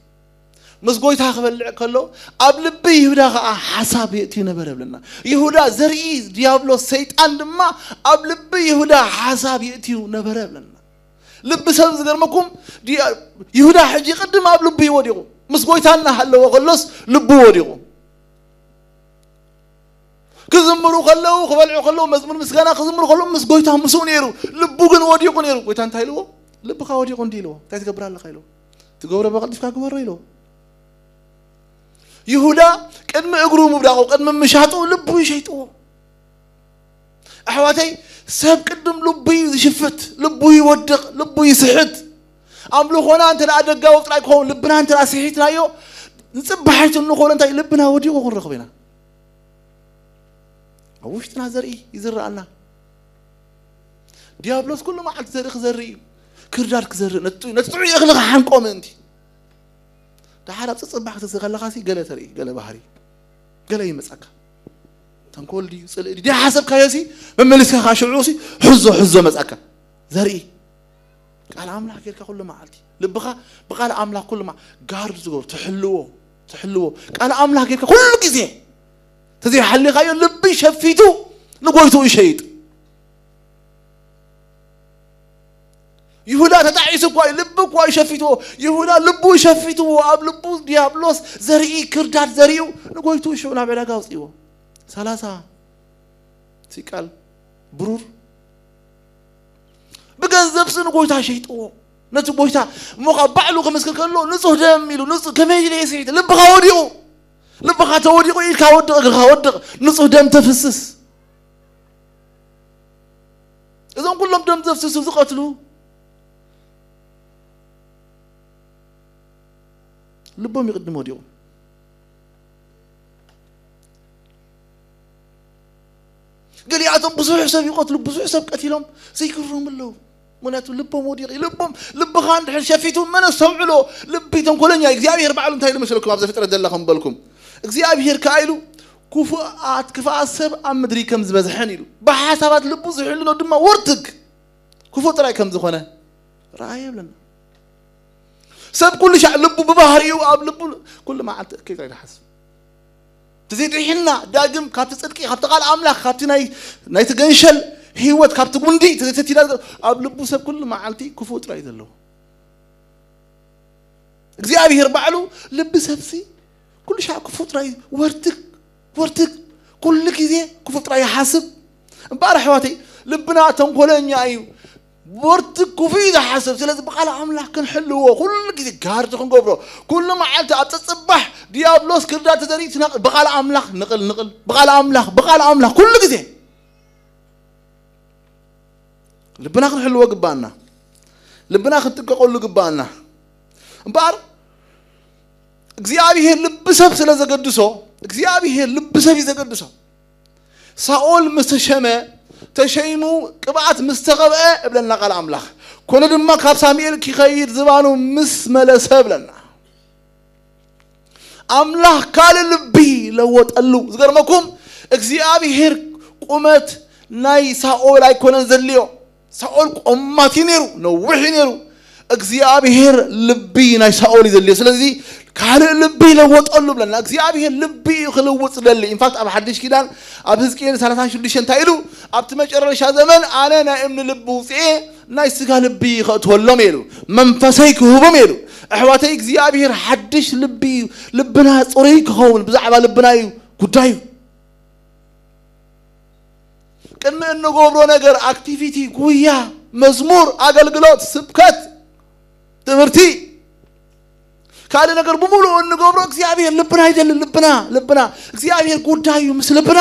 مسغوي تاخبلع كلو اب لبي يهودا حساب ياتي نبر بلنا يهودا زري ديابلوس شيطان دما اب لبي يهودا حساب ياتي نبر بلنا لب سب زغر ماكم يهودا حجي قدم اب لبي وديقو مسغوي تانا حلو خلص لبو وديقو كزمرو خلو خبلعو خلو مزمر مسغانا كزمرو خلو مسغويتا مسون يرو لبو كن وديقو يرو ويتان تايلو لبخا وديقو نديلو تاي تقبر الله خيلو تقبر بقدف كاغبر يلو يهودا قدم اغرو مبداقو قدم مشاطو لبو يشيطو احواتي سب قدم لبو يشفت لبو يودق لبو يسحت أملخونا أنت لا أدقى وطلع يكون لبنا أنت لا سحيتنا يو نصبحت النخول أنت لبنا ودي وغن رخبنا أوشتنا زري يزرعنا ديابلوس كل ما عاد زري كردارك زري نتطعي أغلق حنقوم أنت تعال تصبح تزغل خاسي قال تري قال بحري قال يمسك تنقول دي حسب كياسي مملسك خاشعوسي حزو مسك زري قال أملاك كيرك كل ما عالتي لبخا بقال أملاك كل ما قارد زغور تحلوه قال أملاك كيرك كل كذي تزي حلي خايو لبي شفيتو لقويتو يشيد يهودا تتعيسو كواي لبو كواي شفيتو يهودا لبو يشفيتو أب لبو ديابلوس زري كردات زريو لقويتو يشو نابلا قاوسيو سلاسة سيكال برور بجنزب سن قويتا شيطو نتو قويتا موقع بعلو خمسك كله نصه دم ميلو نصه كمية ليسيت لبخا وديو لبخا توديو إيكا ودق نصه دم تفسس إذا كلهم دم تفسس وزقتلو لبهم يقدموا ديو قال يا عتم بزوج حساب يقتلوا بزوج حساب قتيلهم سيكرهم الله مناتو لبهم ودير لب خان دحل شفيتهم من استوعلوا لبيتهم كلنيا اغزابير بعلم تايل مسلكم ابز فطر دلخم بالكم اغزابير كايلو كفاءات سب ام مدري كم زبزحن يلو بحسابات لبو زحلو دما ورتك كفو طراي كم زخونه راي بلنا سب كل شيء لبو ببهريو اب لبو كل ما عاد كيف يحسب تزيد حنا داقم كابت صدقي كابت قال املاك كابت ناي تغنشل هيوت كابت غندي تزيد اب لبو سب كل ما عالتي كفو طراي دلو እግዚአብሔር ባዕሉ ልብ ሰብሲ كل شيء كفو طراي ورتك كل ጊዜ كفو طراي يحاسب امبارح حواتي لبنا تنقولني ايو ورتك كفيده حسب سلازم بقال املاك كنحلوه كل ጊዜ ጋርድ ክንገብሮ كل ما عالت اتصبح ديابلوس كردات تزري تنقل بقال املاك نقل بقال املاك كل ጊዜ لبنا كنحلوه قبانا لبنا كنتققلو قبانا امبار እግዚአብሔር ልብ ሰብ ስለዘገድሶ እግዚአብሔር ልብ ሰብ ይዘገድሶ ሳኦል መስተሸመ ተሸይሙ ቅባት መስተቀበ ብለና ቃል አምላክ ኮነ ድማ ካብ ሳሙኤል ኪኸይድ ዝባኑ ምስ መለሰ ብለና አምላክ ካለ ልቢ ለወጠሉ ዝገርመኩም እግዚአብሔር ቁመት ናይ ሳኦል አይኮነን ዘልዮ ሳኦል ቆማት ይነሩ ነው ወህነሩ እግዚአብሔር ልቢ ናይ ሳኦል ይዘልዮ ስለዚህ ካለ ልቢ ለወጠሉ ብለና እግዚአብሔር ልቢ ይخلوጽ ደል ኢንፋክት አብ ሐዲስ ኪዳን አብ ሕዝቅኤል 36 ታይሉ አብት መጨረሻ ዘመን አነ ናእም ልቡ ጽ ናይ ስጋ ልቢ ይኸትወሎም ይሉ መንፈሳይ ክሁቦም ይሉ አህዋተይ እግዚአብሔር ሐዲስ ልቢ ልብና ጽሪ ክኸውን ብዛዕባ ልብና እዩ ጉዳዩ ቅድመ እንገብሮ ነገር አክቲቪቲ ጉያ መዝሙር አገልግሎት ስብከት ትምህርቲ ካለ ነገር በሙሉ እንገብሮ እግዚአብሔር ልብና አይደል ልብና እግዚአብሔር ጉዳዩ ምስ ልብና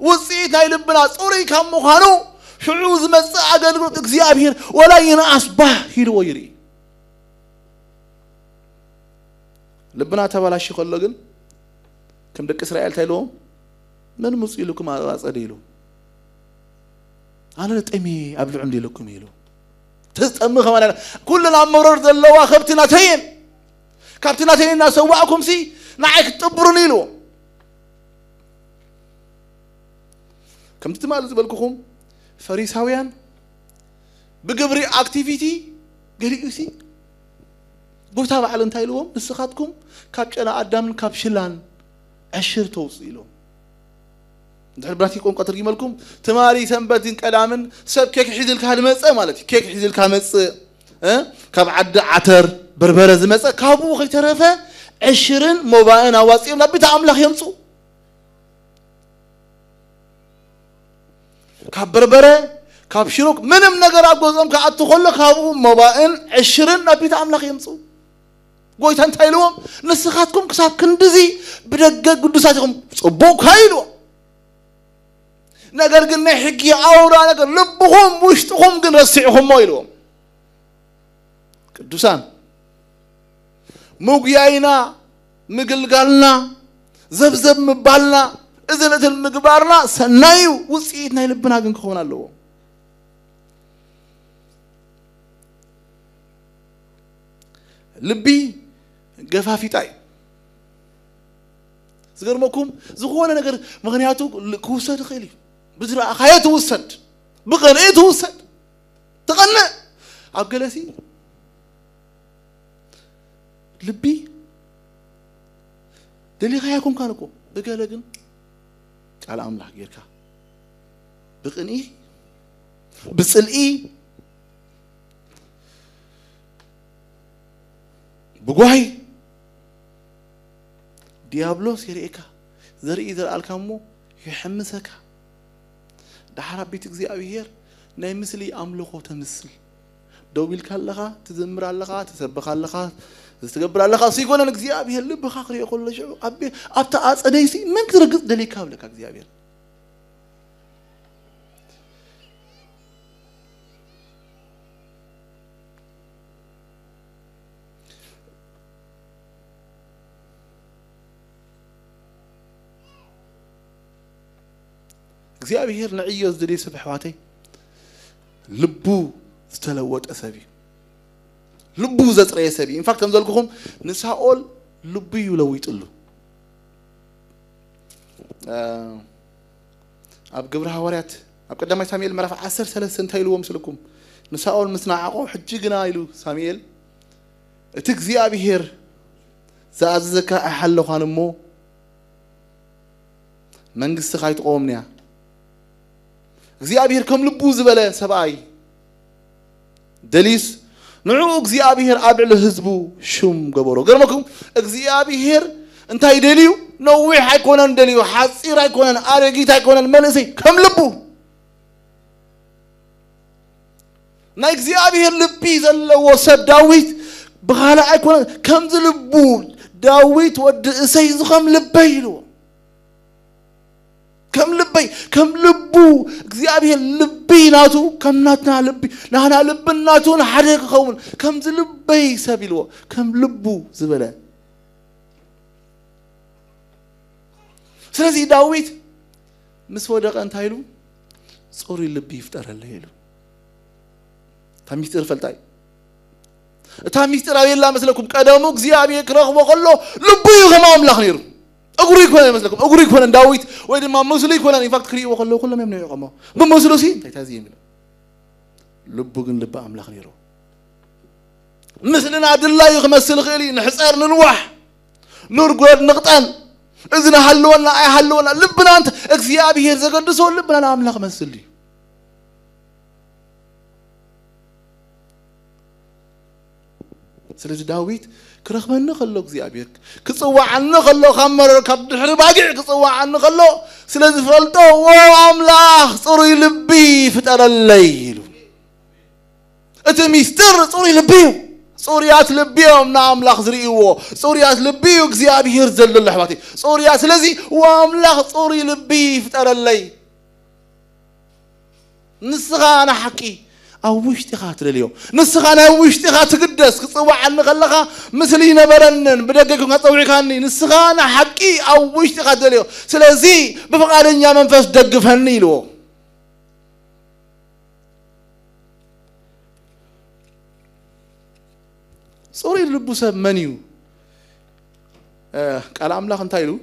ወጽይት አይ ልብና ጾሪ ካመኻኑ ሽዑ ዝመጽ አገልግሎት እግዚአብሔር ወላይና አስባህ ሂድ ወይሪ ልብና ተባላሽ ይኸለ ግን ከም ደቅ እስራኤል ታይሎም ምን ሙጽይልኩም አጻደይሉ አነ ለጠሚ አብልዑም ዲልኩም ይሉ تستمخ مانا كلنا مرر ذلوا خبتنا تين سواكم سي نعيك تبرون يلو كم تتمالوا زبالكم فريساويان بقبري اكتيفيتي قريقو سي بوتا بعلن تايلوهم نسخاتكم كابشنا قدامن كابشلان 10 توصيلو دحر براتي قوم قطر يملكم تماري سنبتين كلامن سب كيك حيزل كالمص مالتي كيك حيزل كامص كاب عد عتر بربره زمص كابو خي ترفه 20 موباين اواصيم نبي تعملخ يمصو كاب بربره كاب شروك منم ነገር አጎዘም ካአትخل كابو موباين 20 نبي تعملخ يمصو ጎይታን ታይሉም ንስኻትኩም ክሳብ ክንድዚ ብደገ ቅዱሳትኩም ጽቦ ካይሉ ነገር ግን ሕጊ አውራ ነገር ልብኩም ውሽጥኩም ግን ረስዕኩም ይሉም قدوسان موغياينا مغلغالنا زبزب مبالنا اذنت المغبارنا سنايو وصيتنا يلبنا كن كون الله لبي غفافي طاي زغرمكم زغونه ነገር ምክንያቱ ኩሰድ ኸሊ بزرع خياته وسد بقنيته وسد تقنع عقلسي لبي دلي خياكم كانكم بقالقن على املاح غيركا بقني بصلئي بغواي ديابلوس يريكا زري اذا الكامو يحمسك دحراب بيت እግዚአብሔር ናይ ምስሊ አምልኮ ተምስል ደውቢል ካለኻ ትዘምር አለኻ ተሰበኽ አለኻ ዝተገብር አለኻ ሲጎነን እግዚአብሔር ልብኻ ክሪኦ ኮለሽ አቤ አብታ አጸደይሲ ምን ትርግጽ ደሊካ ብለካ እግዚአብሔር እግዚአብሔር ንዕዮ ዝደሊ ስብሕዋተይ ልቡ ዝተለወጠ ሰቢ ልቡ ዘጽረየ ሰቢ ኢንፋክት ከምዘልኩኹም ንሳኦል ልቡ ይለውጥሉ ኣብ ግብረ ሐዋርያት ኣብ ቀዳማይ ሳሙኤል ምዕራፍ 13 እንታይ ኢልዎ ምስልኩም ንሳኦል ምስናዓቆ ሕጂ ግና ኢሉ ሳሙኤል እቲ እግዚአብሔር ዘኣዘዘካ ኣይሓለኻን እሞ መንግስትኻ ይትቆምንያ እግዚአብሔር ከም ልቡ ዝበለ ሰብኣይ ደሊስ ንዑ እግዚአብሔር አብዕል ህዝቡ ሹም ገበሮ ገርመኩም እግዚአብሔር እንታይ ደሊዩ ነዊሕ አይኮነን ደሊዩ ሓፂር አይኮነን አረጊት አይኮነን መልእሰይ ከም ልቡ ናይ እግዚአብሔር ልቢ ዘለዎ ሰብ ዳዊት በኋላ አይኮነን ከም ልቡ ዳዊት ወድ እሰይ ዝኸም ልበይ ኢሉ كم لبو እግዚአብሔር ልቢ ናቱ ከም ናትና ልቢ ናና ልብናቱን ሓደግ ኸውን ከም ዝልበይ ሰቢልዎ ከም ልቡ ዝበለ ስለዚህ ዳዊት ምስ ወደቀ እንታይ ኢሉ ጾሪ ልቢ ይፍጠረልህ ኢሉ ታሚስጥር ፈልጣይ ታሚስጥር አቤላ መስለኩም ቀደሙ እግዚአብሔር ክረኽቦ ከሎ ልቡ ይኸማ አምላኽ ነይሩ أقولي كونه مثلكم أقولي كونه داويت وإذا ما مسلي كونه إن فاكت كريه وخلوا كلهم يمنعوا يقاموا بمسلو سين تهزيم لبوجن لب أملاخ نيرو مثلنا عبد الله يخمسل خيلي نحسر نروح نرقد نقطن إذا حلونا أي حلونا لبنا أنت إخيابي هي زقد سول لبنا أملاخ مسلي سلسل داويت كرخمنا خلوك زيابيك كصوّع عنا خلو خمر كبد حرباجع كصوّع عنا خلو سلسل فلتو واملاخ صوري لبي فتر الليل اتميستر صوري لبيو صوريات لبيو من املاخ زريو صوريات لبيو زيابي يرزل اللحباتي صوريات لذي واملاخ صوري لبي فتر الليل نسغانا حكي أوش تخاطر اليوم نسخنا أوش تخاطر قدس كصوّع عنا خلها مثلي نبرنن بدقكم هتصوّع كاني نسخنا حكي أوش تخاطر اليوم سلازي بفقارن يا منفس دق فهني له صوري اللبوس منيو قال أملاخ انتايلو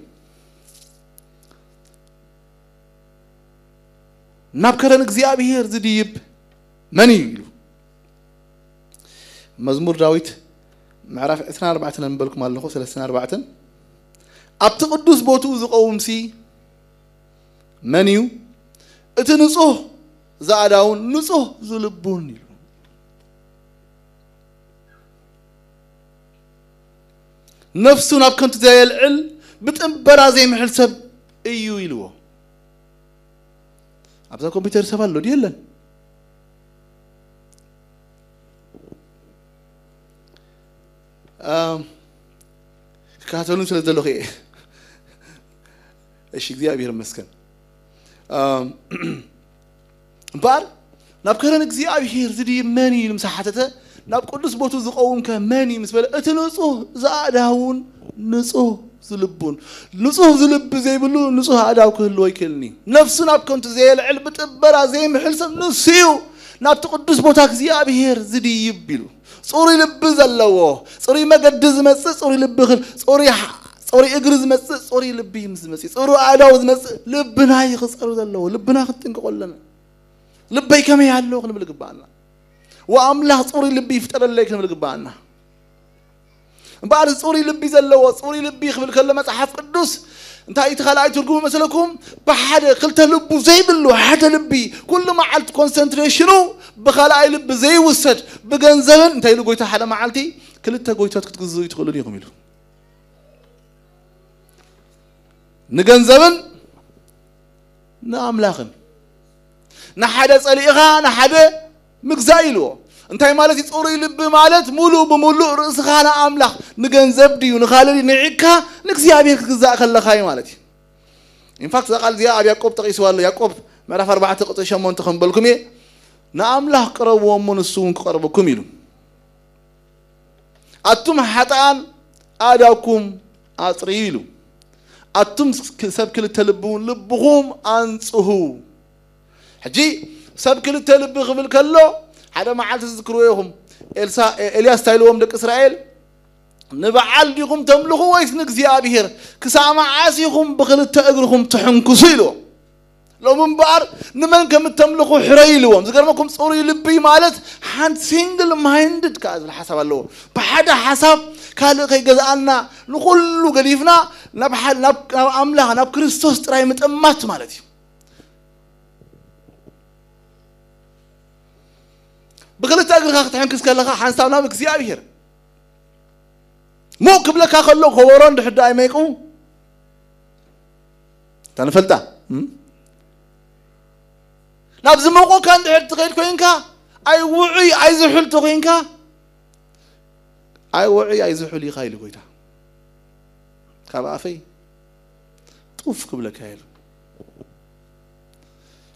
نابكرن እግዚአብሔር ዝድይብ مني مزمور داويت معرف 24 نبلكم الله 34 ابت قدوس بوتو زقوم سي منيو اتنصح زاداون نصح زلبون نفسنا كنت زي العل بتنبرا زي محل سب ايو يلو ابتا كمبيوتر سفالو ديالن كاتلون سلسلة لغة إيش እግዚአብሔር ይመስገን بار نبكرن እግዚአብሔር ዝዲ መኒ ልምሳሓተተ ناب قدس بوتو زقوم كماني مسبل اتنصو زاداون نصو زلبون نصو زلب زي بلو نصو عداو كهلو يكلني نفس ناب كنت زي العلب تبرا زي محلسم نسيو ناب تقدس بوتاك زيابير زدي يبيلو صوري لب زلوه صوري مقد زمس صوري لب خل صوري اجرز مس صوري لب يمس صوري عداو زمس لبنا يخسر زلوه لبنا خطنق لنا لبي كم يالو خنبل قبانا واملاح صوري لبي يفتر لك خنبل قبانا بعد صوري لبي زلوا صوري لبي خبل كلمة صحف قدوس انت يتخلى ترجموا مثلكم بحد قلت لبو زي بلو حتى لبي كل ما عملت كونسنتريشنو بخلاء لب زي وسد بجنزبن انت يلو قويت حدا ما عملتي كلتا قويتات كتجزو يدخلون يقوميلو نجنزبن ناملاخن نحدا صليغا نحدا مغزايلو انتي مالتي صوري لب مالت مولو بمولو رسخانا املاخ نغنزب ديو نخالي نعيكا نكزيابير كزا خلخاي مالتي ان فاكت قال زي ابي يعقوب تقيسوا الله يعقوب معرف 4 قطع شمون تخنبلكم ناملاخ قربوا من السون قربكم يلو اتم حطان اداكم اطريلو اتم سب كل تلبون لبهم انصحو حجي سب كل تلب قبل كله هذا ما عاد تذكروهم إلياس تايلوهم دك إسرائيل نبعل ديكم تملكوا ويس نكزيابير كسامع عاسيكم بخلت تأجركم تحنكسيلو لو من بار نمن كم تملكوا حريلوهم ذكر ماكم صوري لبي مالت حد سينجل مايندد كاز الحساب اللو بحدا حساب كالو كي جزانا نقولو قليفنا نبحل نب أملا نب كريستوس تراي متأمات مالتي بقلت أقول خاطر حنكس كلا حنساونا بكزيابير مو قبلك خلوك هورون دحد أي ما يكون تنفلتا نبز موقو كان دحد تغير كوينكا أي وعي أي زحل تغينكا أي وعي أي زحل يخايل كويتا كابا في طوف قبلك هايلو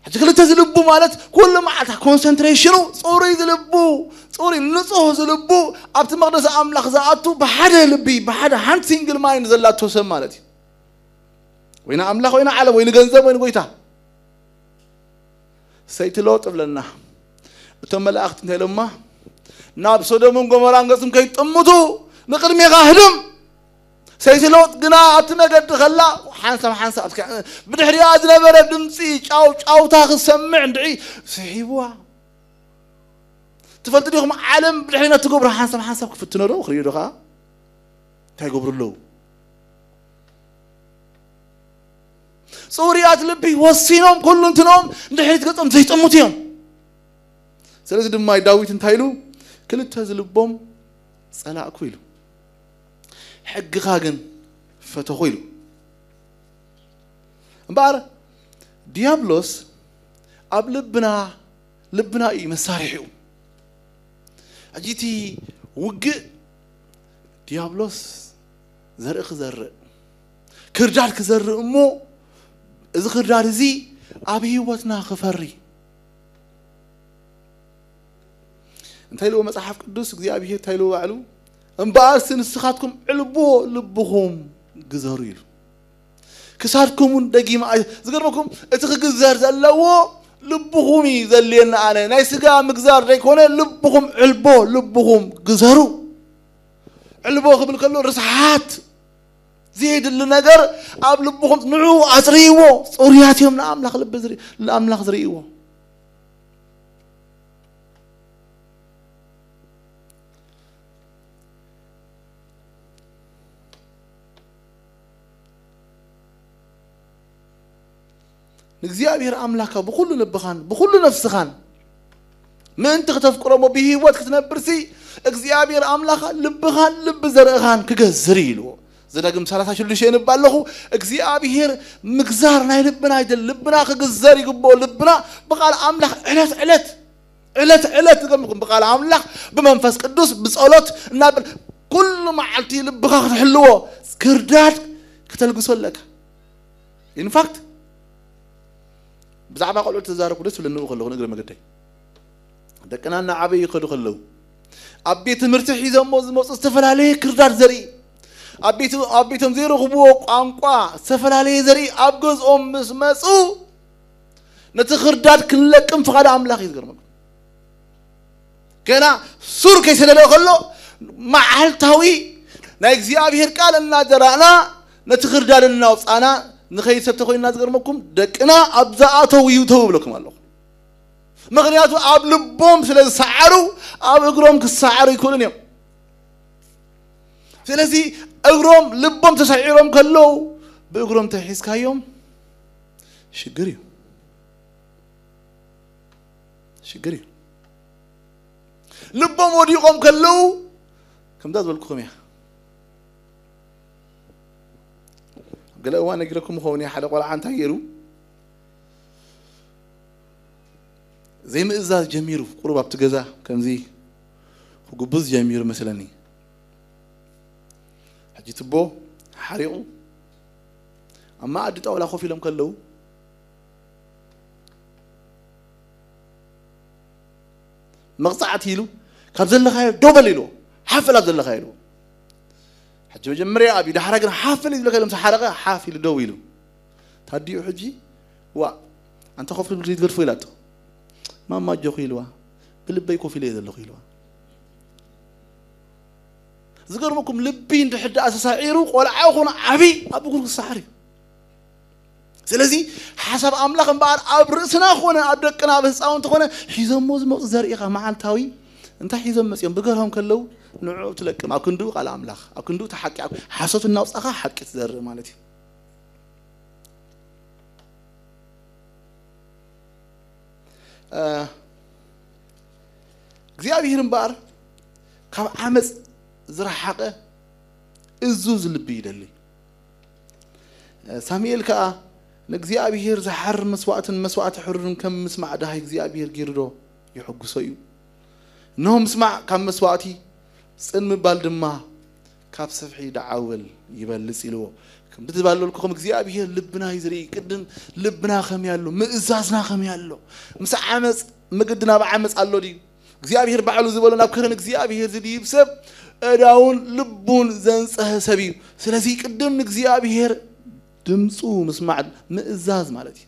حتى كل تزلبو مالت كل ما عتا كونسنتريشنو صوري زلبو صوري نصوه زلبو أبت مقدس أملاخ زاتو بحدا لبي بحدا هانت سينجل ماين زلاتو سم مالتي وين أملاخ وين عالم وين جنزب وين قويتا سيتلوت قبلنا بتم الأخت انتهي لما ناب صدمهم قمران قسم كي تموتو نقر ميغاهلم سيتلوت قنا أتنقد خلا حنسا بدحري أزنا برد دمسي أو تاخذ سمع ندعي سحيبوا تفلت ليهم عالم بدحرينا تقبر حنسا كفتنا له خليه خا تقبر له صوريات لبي وصينهم كل انتنهم ندحري تقطم زي تموتيهم سلازي دماي داويت انتايلو كل تزلبهم صلاة كويلو حق خاجن فتخويلو بار ديابلوس أب لبنا إيه مسارحيو أجيتي وجه ديابلوس زرق كردار كزر أمو إذا كردار زي أبي وطنا خفري انتايلو مصحف قدوس زي أبي تايلو وعلو انبار سنسخاتكم علبو لبهم جزاريل كساركم دقيم زقربكم اتخجزار زلوا لبهمي زلينا أنا نايسجا مجزار ريكونه لبهم علبو لبهم جزارو علبو قبل كله رسحات زيد النجار قبل لبهم نعو عزريوه صورياتهم لأملاخ لبزري لأملاخ زريوه نجزيابير أملاكه بكل لبخان بكل نفسخان ما أنت تفكروا به وقت تنبرسي نجزيابير أملاكه لبخان لب زرقان كجزريلو زدقم ثلاثة شلو شيء نبالغه نجزيابير مجزار ناي لبنا يدل لبنا كجزري قبوا لبنا بقال أملاك علت بقال أملاك بمنفس قدوس بسألات نابل كل ما عالتي لبخان حلوه كردات كتلقصوا لك in fact بزعما قالوا تزارك ودس ولا نو خلو نقدر مقدي دكنا عبي يخلو أبيت مرتاحي زموز موس استفل عليه كردار زري أبيتهم زيرو غبوق أنقوا استفل عليه زري أبجوز مسو نتخردات كلكم فقد أملاخ يذكرون كنا سور كيس له خلو مع هالتهوي نايجزي أبيهر قال لنا جرانا نتخردات الناس أنا نخيل سبتخوي الناس غرمكم دكنا أبزاءته ويوتهم لكم الله مغنياتو أب لبوم سلسل سعرو أب أقرام كسعرو يكونن يوم سلسي أقرام لبوم تسعيرهم كلو بأقرام تحس كيوم شجري لبوم وديقهم كلو كم داد بالكم يا قالوا وانا أقولكم خوني حلقة ولا عن تغيروا زي ما إذا جميرو قرب بتجزا كم زي وجبز جميرو مثلاً حجي تبو حريقو أما عدت أول أخو في لهم كلو مقطعت هيلو كابزل خير دوبل هيلو حافل أبزل خيرو حجي بجمري أبي ده حرقنا حافل يقول لك لهم سحرقة حافل دويلو تهديو حجي أنت خوف الجديد غرفيلاته ما جو خيلوا بلبي كوفي ليه ذلوا خيلوا ذكر مكم لبين تحد أساس عيرو ولا عاقون عبي أبوكم السحري سلزي حسب أملاك بعد أبرسنا خونا أدركنا بس أو أنت خونا حزام موز زريقة مع التاوي أنت حزام مسيم بقرهم كلو نوع تلك ما كندو على أملاك أكندو تحكي حسب الناس أخا حكي تزر مالتي እግዚአብሔር እምባር ካብ ዓመጽ ዝረሓቀ እዙዝ ልቢ ይደሊ ሳሙኤል ከኣ ለእግዚአብሔር ዝሓር መስዋዕት ሕሩርን ከም ምስማዕ ዳሃ እግዚአብሔር ጊርዶ ይሕጉሶ እዩ ነው ምስማዕ ካብ መስዋዕቲ ጽን ምባል ድማ ካብ ሰፍሒ ዳዓወል ይበልጽ ኢልዎ كم تتباللكم እግዚአብሔር ልብና ይዝሪ ቅድም ልብና ከም ያለው ምእዛዝና ከም ያለው ምስ ዓመጽ መግድና በዓመጽ አሎ ዲ እግዚአብሔር ባዕሉ ዝበለና ከረን እግዚአብሔር ዝዲ ይብሰብ እዳውን ልቡን ዘንጸህ ሰቢ ስለዚህ ቅድም እግዚአብሔር ድምጹ መስማዕ ምእዛዝ ማለት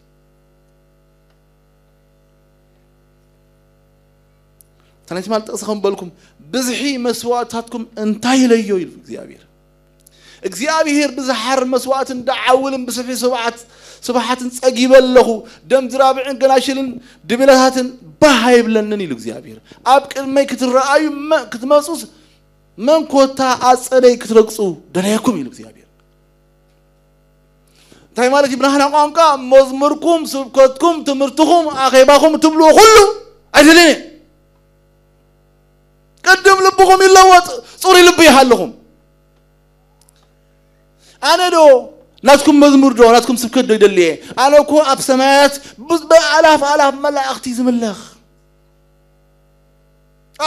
ተነስ ማለት ተሰኸም በልኩም ብዝሒ መስዋዕታትኩም እንታይ ለዮ ይል እግዚአብሔር بزحر مسوات دعاولن بسفي سبحات صقيبلخو دم زرابعن ገናሽልን ድብለታትን ባሃይብለንን ይል እግዚአብሔር አብ ቅድመይ ክትራአዩ ክትመጹስ መንኮታ አጸደይ ክትረቅጹ ደላይኩም ይል እግዚአብሔር ታይ ማለት ይብናህና ቋንቋ መዝሙርኩም ስብከትኩም ትምርትኩም አኺባኩም ትብሉ ሁሉ አይደለም ቀደም ልብኩም ይለወጥ ጹሪ ልብ ይሃለኩም أنا دو ناسكم مزمور دو ناسكم سبكت دو يدلي أنا كو أب سمايات آلاف ملاأختي زملخ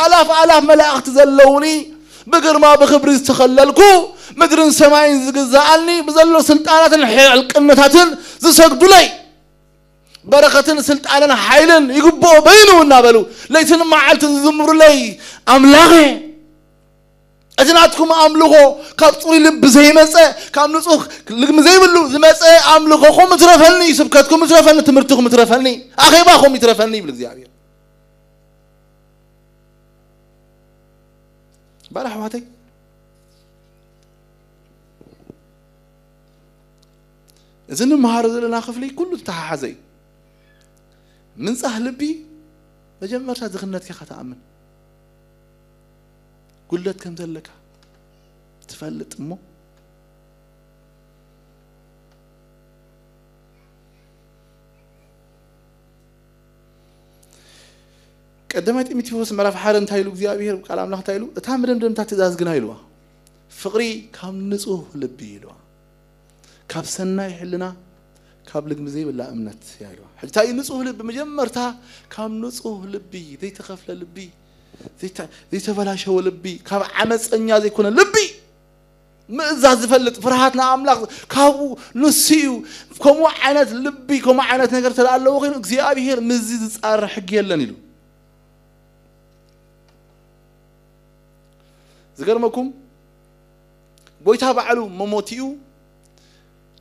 آلاف ملاأختي زلوني بقر ما بخبري استخللكو مدرن سماين زقزعلني بزلو سلطانات القنتاتن زسقدو لي بركة سلطاننا حيلن يقبو بينو ونابلو ليتن معالت زمر لي أملاغي أجناتكم أملوه كابطوري لب زي مسأ كامنصوخ لقم زي بلو زي مسأ أملوه خو مترفلني سبكتكم مترفلني تمرتكم مترفلني أخيباكم مترفلني بالزيادة بارح واتي إذن المهارة لنا خفلي كله تحازي من سهل بي بجمع هذا غنات يا خطأ أمن قلت كم ذلك تفلت أمه قدمت إمتى فوس مرف حارن تايلو እግዚአብሔር ቃል አምላክ ታይሉ እታምደም ደም ታትዛዝ ግን አይልዋ ፍቅሪ ካብ ንጹህ ልብ ይልዋ ካብ ሰናይ ሕልና ካብ ልግም ዘይ ብላ እምነት ያይልዋ ሕልታይ ንጹህ ልብ መጀመርታ ካብ ንጹህ ልብ ዘይተኸፍለ ልብ ዘይተበላሸው ልብ ካብ ዓመፀኛ ዘይኮነ ልብ ምእዛዝ ዝፈልጥ ፍርሃትና አምላክ ካቡ ንሲዩ ኮሙ ዓይነት ልብ ኮሙ ዓይነት ነገር ተላለው ኮይኑ እግዚአብሔር ምዚ ዝጻር ሕግ የለን ይሉ زقرمكم بويتها بعلو مموتيو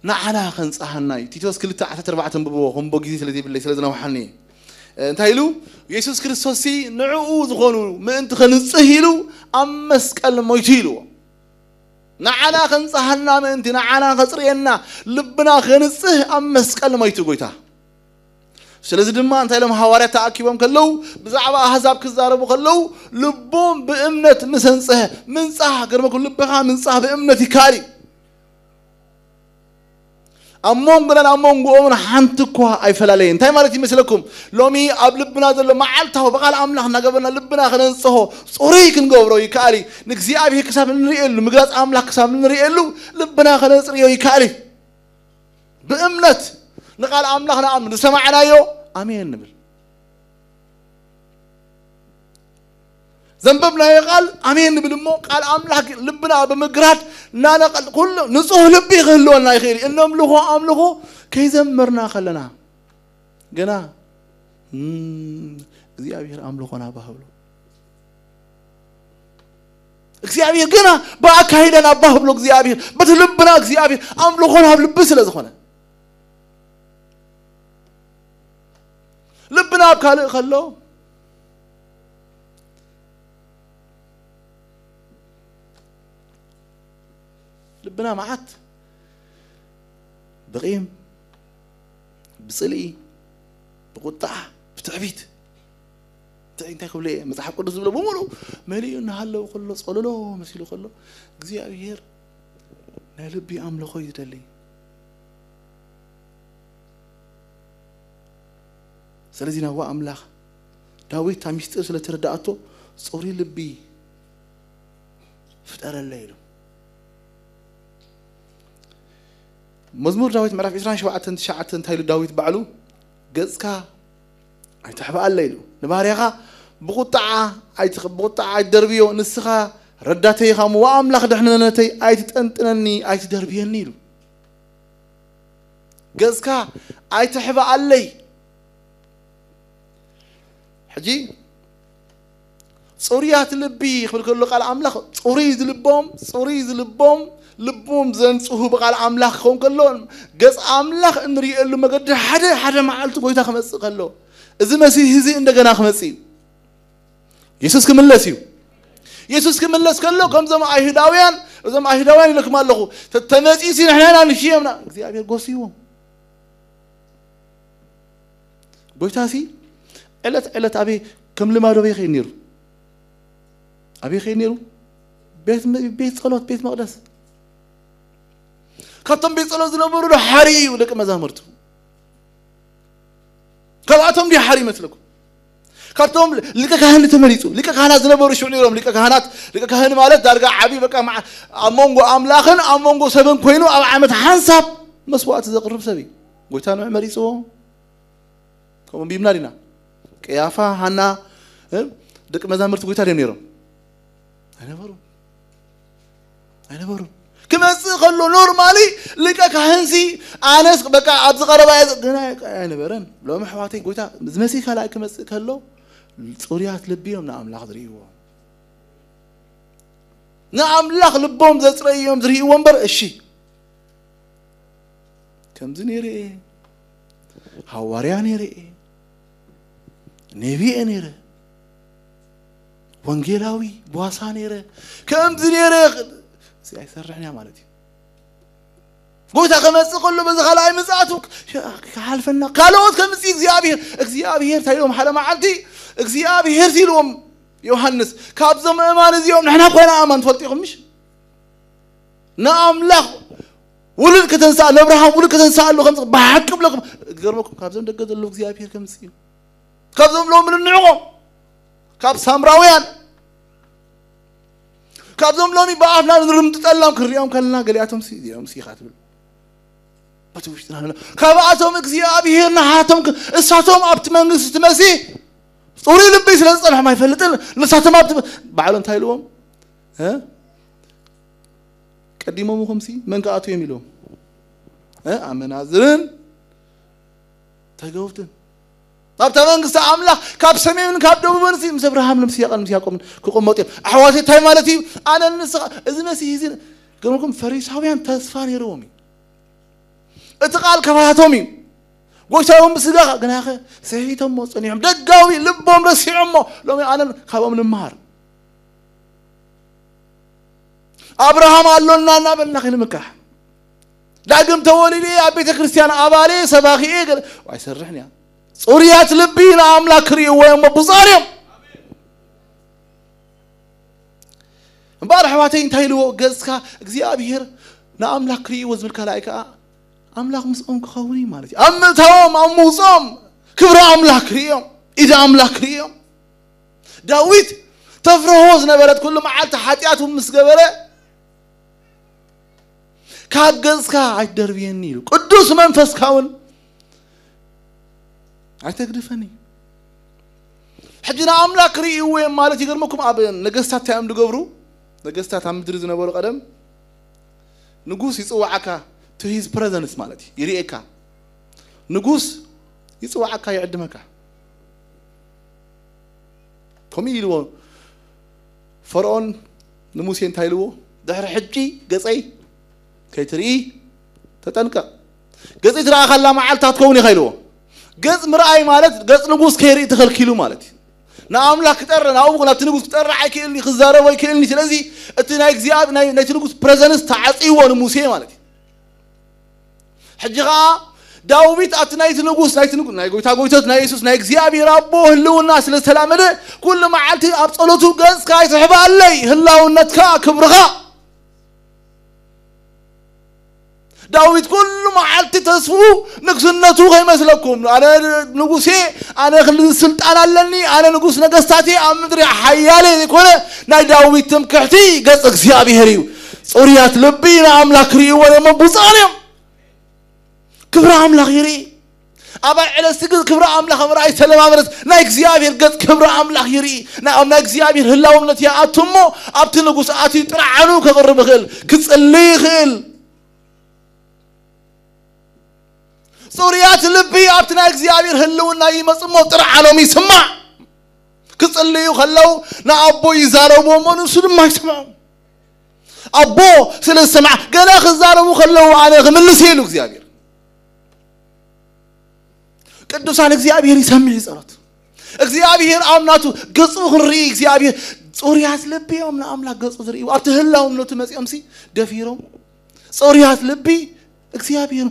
نعنا خنصحناي تيتوس كلتا 14 ببو هم بوغيزي سلازي بالله سلازنا وحني انتايلو يسوع كريستوس نعو زغونو ما انت خنصهيلو امسقل مويتيلو نعنا خنصحنا ما انت نعنا خصرينا لبنا خنصه امسقل مويتو غويتا سلازي دما انتايلو حواريات تاكيبم كلو بزعبا احزاب كزاربو كلو لبوم بامنت مسنصه منصح غرمكم لبخا منصح بامنت يكاري أمم بنا أمم قومنا حنتكوا أي فلالين تاي مالتي مثلكم لومي قبل لبنا ذل معلته بقال أملاح نجبنا لبنا خلنا نصحه صوريك نجبره يكاري نكزي أبي هيك كسب نريئلو مقلاص أملاح كسب نريئلو لبنا خلنا نصريه يكاري بأمنت نقال أملاح نأمن سمعنا يو آمين نبل زنببنا يقال آمين نبل مو قال أملاح لبنا بمقرات نانا كل نصوه لبي خلونا يخيري إنهم أملخو كي زمرنا خلنا جنا زي أبير أملخونا بهبلو زي أبير جنا بأكيدنا بهبلو زي أبير بتلبنا زي أبير أملخونا بلبس لزخنا لبنا بكالي خلو لبنا معت بقيم بصلي بقطع بتعبيت انت كبلي مصحف قدس بلا بمولو مليو نهلو كله صللو مسيلو كله እግዚአብሔር نلبي املخو يدلي ስለዚህ ነው አምላክ ዳዊት ታሚስጥር ስለተረዳአቶ ጾሪ ልቢ ፍጠረለይ ነው مزمور داويت مرافق 27 شعتن تايلو داويت بعلو قزكا اي تحبا الليلو نباريخا بقطعة اي دربيو نسخا رداتي خامو واملاخ دحننتي اي تتنتنني اي تدربيني لو قزكا اي تحبا اللي حجي صوريات لبي خبر كله قال املاخ صوري لبوم لبوم زنصوه بقال املاخ خون كلون قص املاخ انري له مقد حدا معلت قويتا خمص كلو اذا مسيح هزي عندنا خمصي يسوس يسوس كملس كلو كم زما ايهداويان لكم الله تتمصيسين احنا نشيمنا እግዚአብሔር ጎሲው ጎይታሲ እለት አቤ ከም ልማዶ በይኸኒሩ አቤ ኸኒሩ ቤት ጸሎት ቤት መቅደስ كاتم بيصلوا زنبرو له حري ولك مزامرتو كاتم دي حري مثلكم كاتم لك كهنة تمريتو لك كهنة زنبرو شو نيرهم لك كهنة مالت دارجة عبي بقى مع أمونجو أملاخن أمونجو سبن كوينو أو عمت حنسب مسوات تقرب سبي قلتانو مريسو كم بيمنارينا كيافا هنا لك مزامرتو قلتانو نيرهم أنا برو كما خلو نورمالي لك كهنسي انس بقى ابز قربا انا برن لو محواتي قويتا زمسي خلا كما خلو صوريات لبيهم نعم لاخذريو نعم لاخ لبهم زصريهم زري ومبر اشي كم زنيري حواريا نيري نبي انيره وانجيلاوي بواسا نيره كم زنيري سي سرحني مالتي قلت خمس كله بس خلاي مساتك حالفنا قالوا كمسي እግዚአብሔር ታይሎም حدا معلتي እግዚአብሔር ሲሎም ዮሐንስ ካብዘም እማን እዚኦም نحنا ኮና አማን ፈልጥኩም مش ناملاخ ولد كتنسى لابراهام ولد كتنسى له خمس بحق لكم غيركم كابزم دغدلو እግዚአብሔር كمسي كابزم لو من نعقم كاب سامراويان كابزم لومي بافنا نرمت طلام كريام كلنا غلياتهم سيديهم سيخاتبل بتوشتنا كاباتهم እግዚአብሔር نحاتهم اساتهم ابت منግስት መሲ ጾሪ ልብ ስለጸልህ ማይፈልጥን ለሳተም ابت ባዓሎም ታይልዎም ቀዲሞም ኸምሲ መንካአቱ የሚለው አመናዝርን ተገውትን أبتمن قصة أملاك كاب سمين كاب دوبن سي مسبرهم لمسياق المسياقهم كقوم موتين أحواسي تاي مالتي أنا النسخ إذا نسي هزين قالوا لكم فريساويان تصفاني رومي اتقال كفاهاتومي قوشاهم بسقاق قنا أخي سهيتهم موصنيهم دقاوي لبهم رسيعهم لو أنا خابهم النمار أبراهام قال لنا نابلنا خير مكح داقم تولي لي أبيت كريستيان أبالي سباخي إيقل ويسرحني صوريات لبينا أملاك ريو ويوم بصاريهم مبارح واتين تايلو قزكا اكزيابير نا أملاك ريو وزم الكلايكا أملاك مسؤوم كخوني مالتي أمتهم أموصوم كبر أملاك ريو إذا أملاك ريو داويد تفرهوز نبرد كل ما عالت حاتياتهم مسقبرة كاب قزكا عيد دربين نيلو قدوس منفس كاون عتقدفني حجنا أملاك ريو وين مالتي قرمكم أبين نقصتها تعملوا قبرو نقصتها تعمل درز نبرو قدم نقوس يسوعك to his presence مالتي يريئك نقوس يسوعك يعدمك كم يلو فرعون نموسين تايلو دحر حجي قصي كيتري تتنكا قصي ترى خلا معلتها تكوني خيلو قص مرأي مالت قص نقوس كيري تخل كيلو مالتي نعم لا كتر نعم ولا تنقوس كتر عايك اللي خزارة ويك اللي تلزي اتنايك زياد ناي تنقوس presence تعطي ونموسين مالتي حجها داويت اتنايت نقوس ناي قويتات ناي يسوس ناي زيابي ربو هلو الناس للسلام ده كل ما عالتي ابصلوتو قص كاي صحبه علي هلاو النتكا كبرها داويت كل ما عالتي تسفو نقصنتو غير مثلكم انا نقوسي انا خلي السلطان علني انا نقوس نقستاتي امدري حيالي يكون ناي داويت تمكحتي قص زيابي هريو صوريات لبينا املاك ريو ولا مبصاريم كبر أملاك يري أبا على سجد كبر أملاك أمرأي سلام أمرت نايك زيابير قد كبر أملاك يري نايك زيابير هلا ومنتي أتمو أبتنقص أتي ترعنو كقرب خل كتسلي خل صوريات اللبي أبتنايك زيابير هلا وناي مسمو ترعنو ميسمع كتسلي وخلو نا أبو يزارو ومنو سلم ما يسمعو أبو سلم سمع قال خزارو وخلو أنا غمل سيلو زيابير قدوسان እግዚአብሔር ይሰምዕ ጸሎት እግዚአብሔር አምናቱ ገጹ ሁሪ እግዚአብሔር ጾሪያት ልብ ያምና አምላክ ገጹ ዝሪ አብተ ህላውም ነው ተመጽምሲ ደፊሮም ጾሪያት ልብ እግዚአብሔር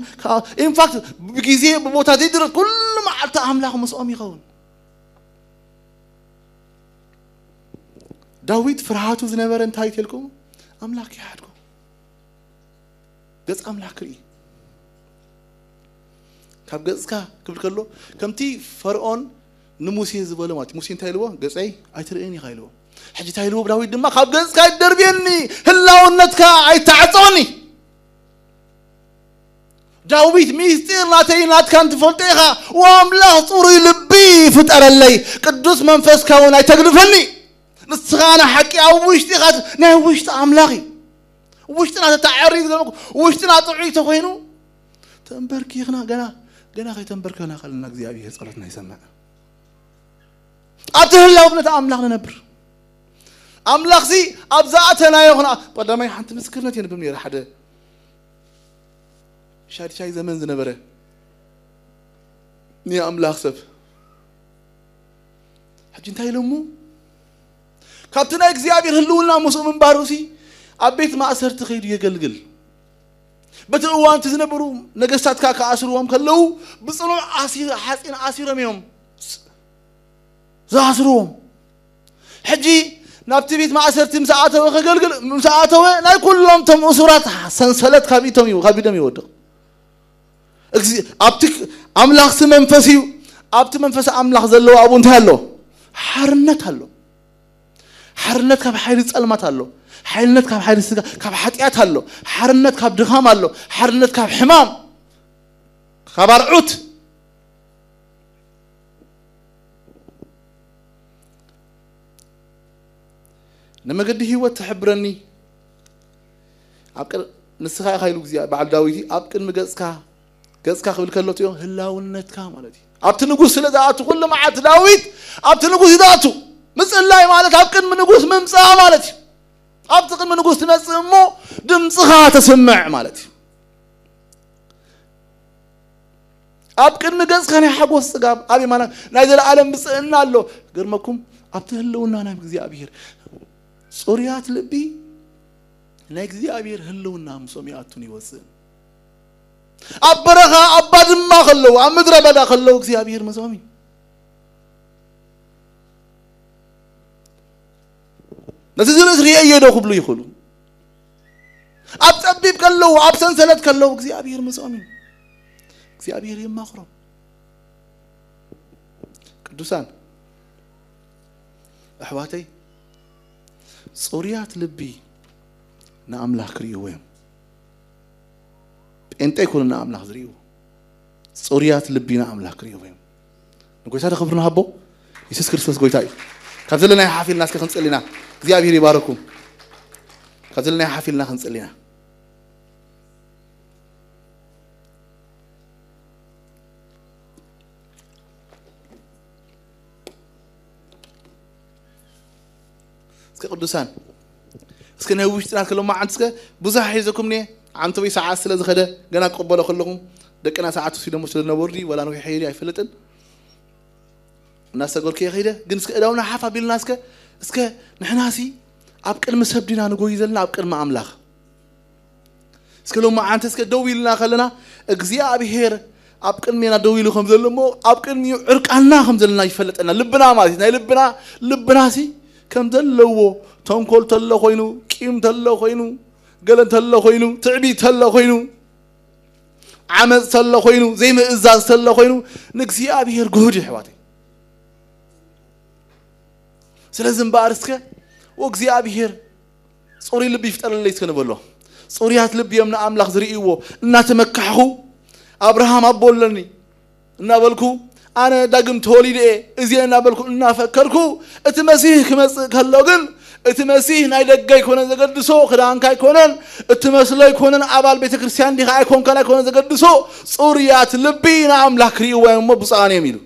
ኢን ፋክት በጊዜ በቦታ ዘይድር ኩሉ ማዓልተ አምላክ መስኦም ይኸውን ዳዊት ፍርሃቱ ዝነበረ እንታይ ተልኩም አምላክ ያድኩ ገጽ አምላክ ሪ كاب جزكا كبر كله كمتي فرعون نموسي زبالة مات موسين تايلوه جزاي أيتريني خايلوه حاجة تايلوه براوي دم كاب جزكا الدربيني هلا ونتكا أيتعطوني داويت ميستير ناتين نات كانت فلتيها واملا صوري لبي فتر اللي قدوس منفس كون أيتقلفني نسخانا حكي أو وشتي خات نه وشت أملاغي وشتنا تتعرض وشتنا تعيش تخينو تنبركي خنا جنا خي تنبركنا خلنا زيابي صلاتنا يسمع أتهلا وبنت أملاخنا نبر أملاخ زي أبزاتنا يخنا بدل يحنت مسكرنا تين بمنير حدا شاي زمان زنبره ني أملاخ سب حجين تاي لمو كابتنا زيابي هلونا مسؤول من باروسي أبيت ما أسرت خير يقلقل بتقوان تزنبرو نجستات كاكا عشروهم كلو بصلوا حاسين عصيرهم يوم زعصروهم حجي نبتي بيت ما أسرت مساعته وخجل مساعته لا كلهم تم أسرات سنسلت خبيتهم خبيتهم يودق أبتك أملاخ سمنفسيو أبت منفس أملاخ زلوا أبون تهلو حرنت هلو حرنت كاب حيرت ألمت هلو حرنت كاب حيرت كاب حتيات هلو حرنت كاب دخام هلو حرنت كاب حمام خبر عوت لما قد هو تحبرني أبكر نسخة خيلو زيا بعد داويتي أبكر مجلسك قصك قبل كله تيو هلاونتك مالتي أبت نقول سلذاتو كل ما عت داويت أبت نقول ذاتو مثل الله مالت أبكن من نقول ممسا مالتي أبتقن من نقول تنسمو دمصها تسمع مالتي أبكن نقص خاني حقوس سقاب أبي مانا نايزل العالم بسئلنا له قرمكم أبتهلونا نام كزي أبير صوريات لبي نايكزي أبير هلونا مسومياتوني وزن أبرخا أباد ما خلو أمدر بدا خلو كزي أبير مسومي نسيزل إسرية يدو خبلو يخلو أبتبيب كلو أبسن سنة كلو كزي أبير مسومي كزي أبير يما أخرى قدوسان أحواتي صوريات لبي نأملاح كريوهم أنت يكون نأملاح زريو صوريات لبي نأملاح كريوهم نقول هذا خبرنا هبو يسوع كريستوس قويتاي كذلنا يحافل الناس كخنس لنا زي أبي يباركم كذلنا يحافل الناس خنس لنا قدوسان اسكن هويش تنال كلهم ما عندك بزح حيزكم ني عن طبي ساعات سلا خده غنا قبلوا كلكم دقنا ساعات سي دمو سلا نبردي ولا نو حيري ايفلطن الناس تقول كي خيده ግን እስከ እዳውና حفا ቢልና እስከ ንሕናሲ ኣብ ቅድሚ ሰብዲና ንጎይ ዘለና ኣብ ቅድሚ ኣምላኽ እስከ ሎማ አንተ እስከ ደው ይልና ከለና እግዚአብሔር ኣብ ቅድሚና ደው ይሉ ከም ዘለሞ ኣብ ቅድሚ ዕርቃና ከም ዘለና ይፈለጠና ልብና ማለት ናይ ልብናሲ كم دلوا تنقل تلا خوينو كيم تلا خوينو قلن تلا خوينو تعبي تلا خوينو عمل تلا خوينو زي ما إزاز تلا خوينو نقصي أبي هرجوجي حواتي سلازم بارسك وقصي أبي هر صوري اللي بيفتر اللي يسكن بالله صوريات اللي بيمنا أملاخ زريقه الناس مكحو أبراهام أبولني نابلكو أنا دقم تولي ليه إذا أنا بقول نافكركو أتمسيه كاللوجن أتمسيه نايدك جاي كونن زقد سو خدان كاي كونن أتمسلي كونن عبال بيت كريستيان دي كاي كون كلا كونن زقد سو صوريات لبينا أملاك ريوان مبصاني ميلو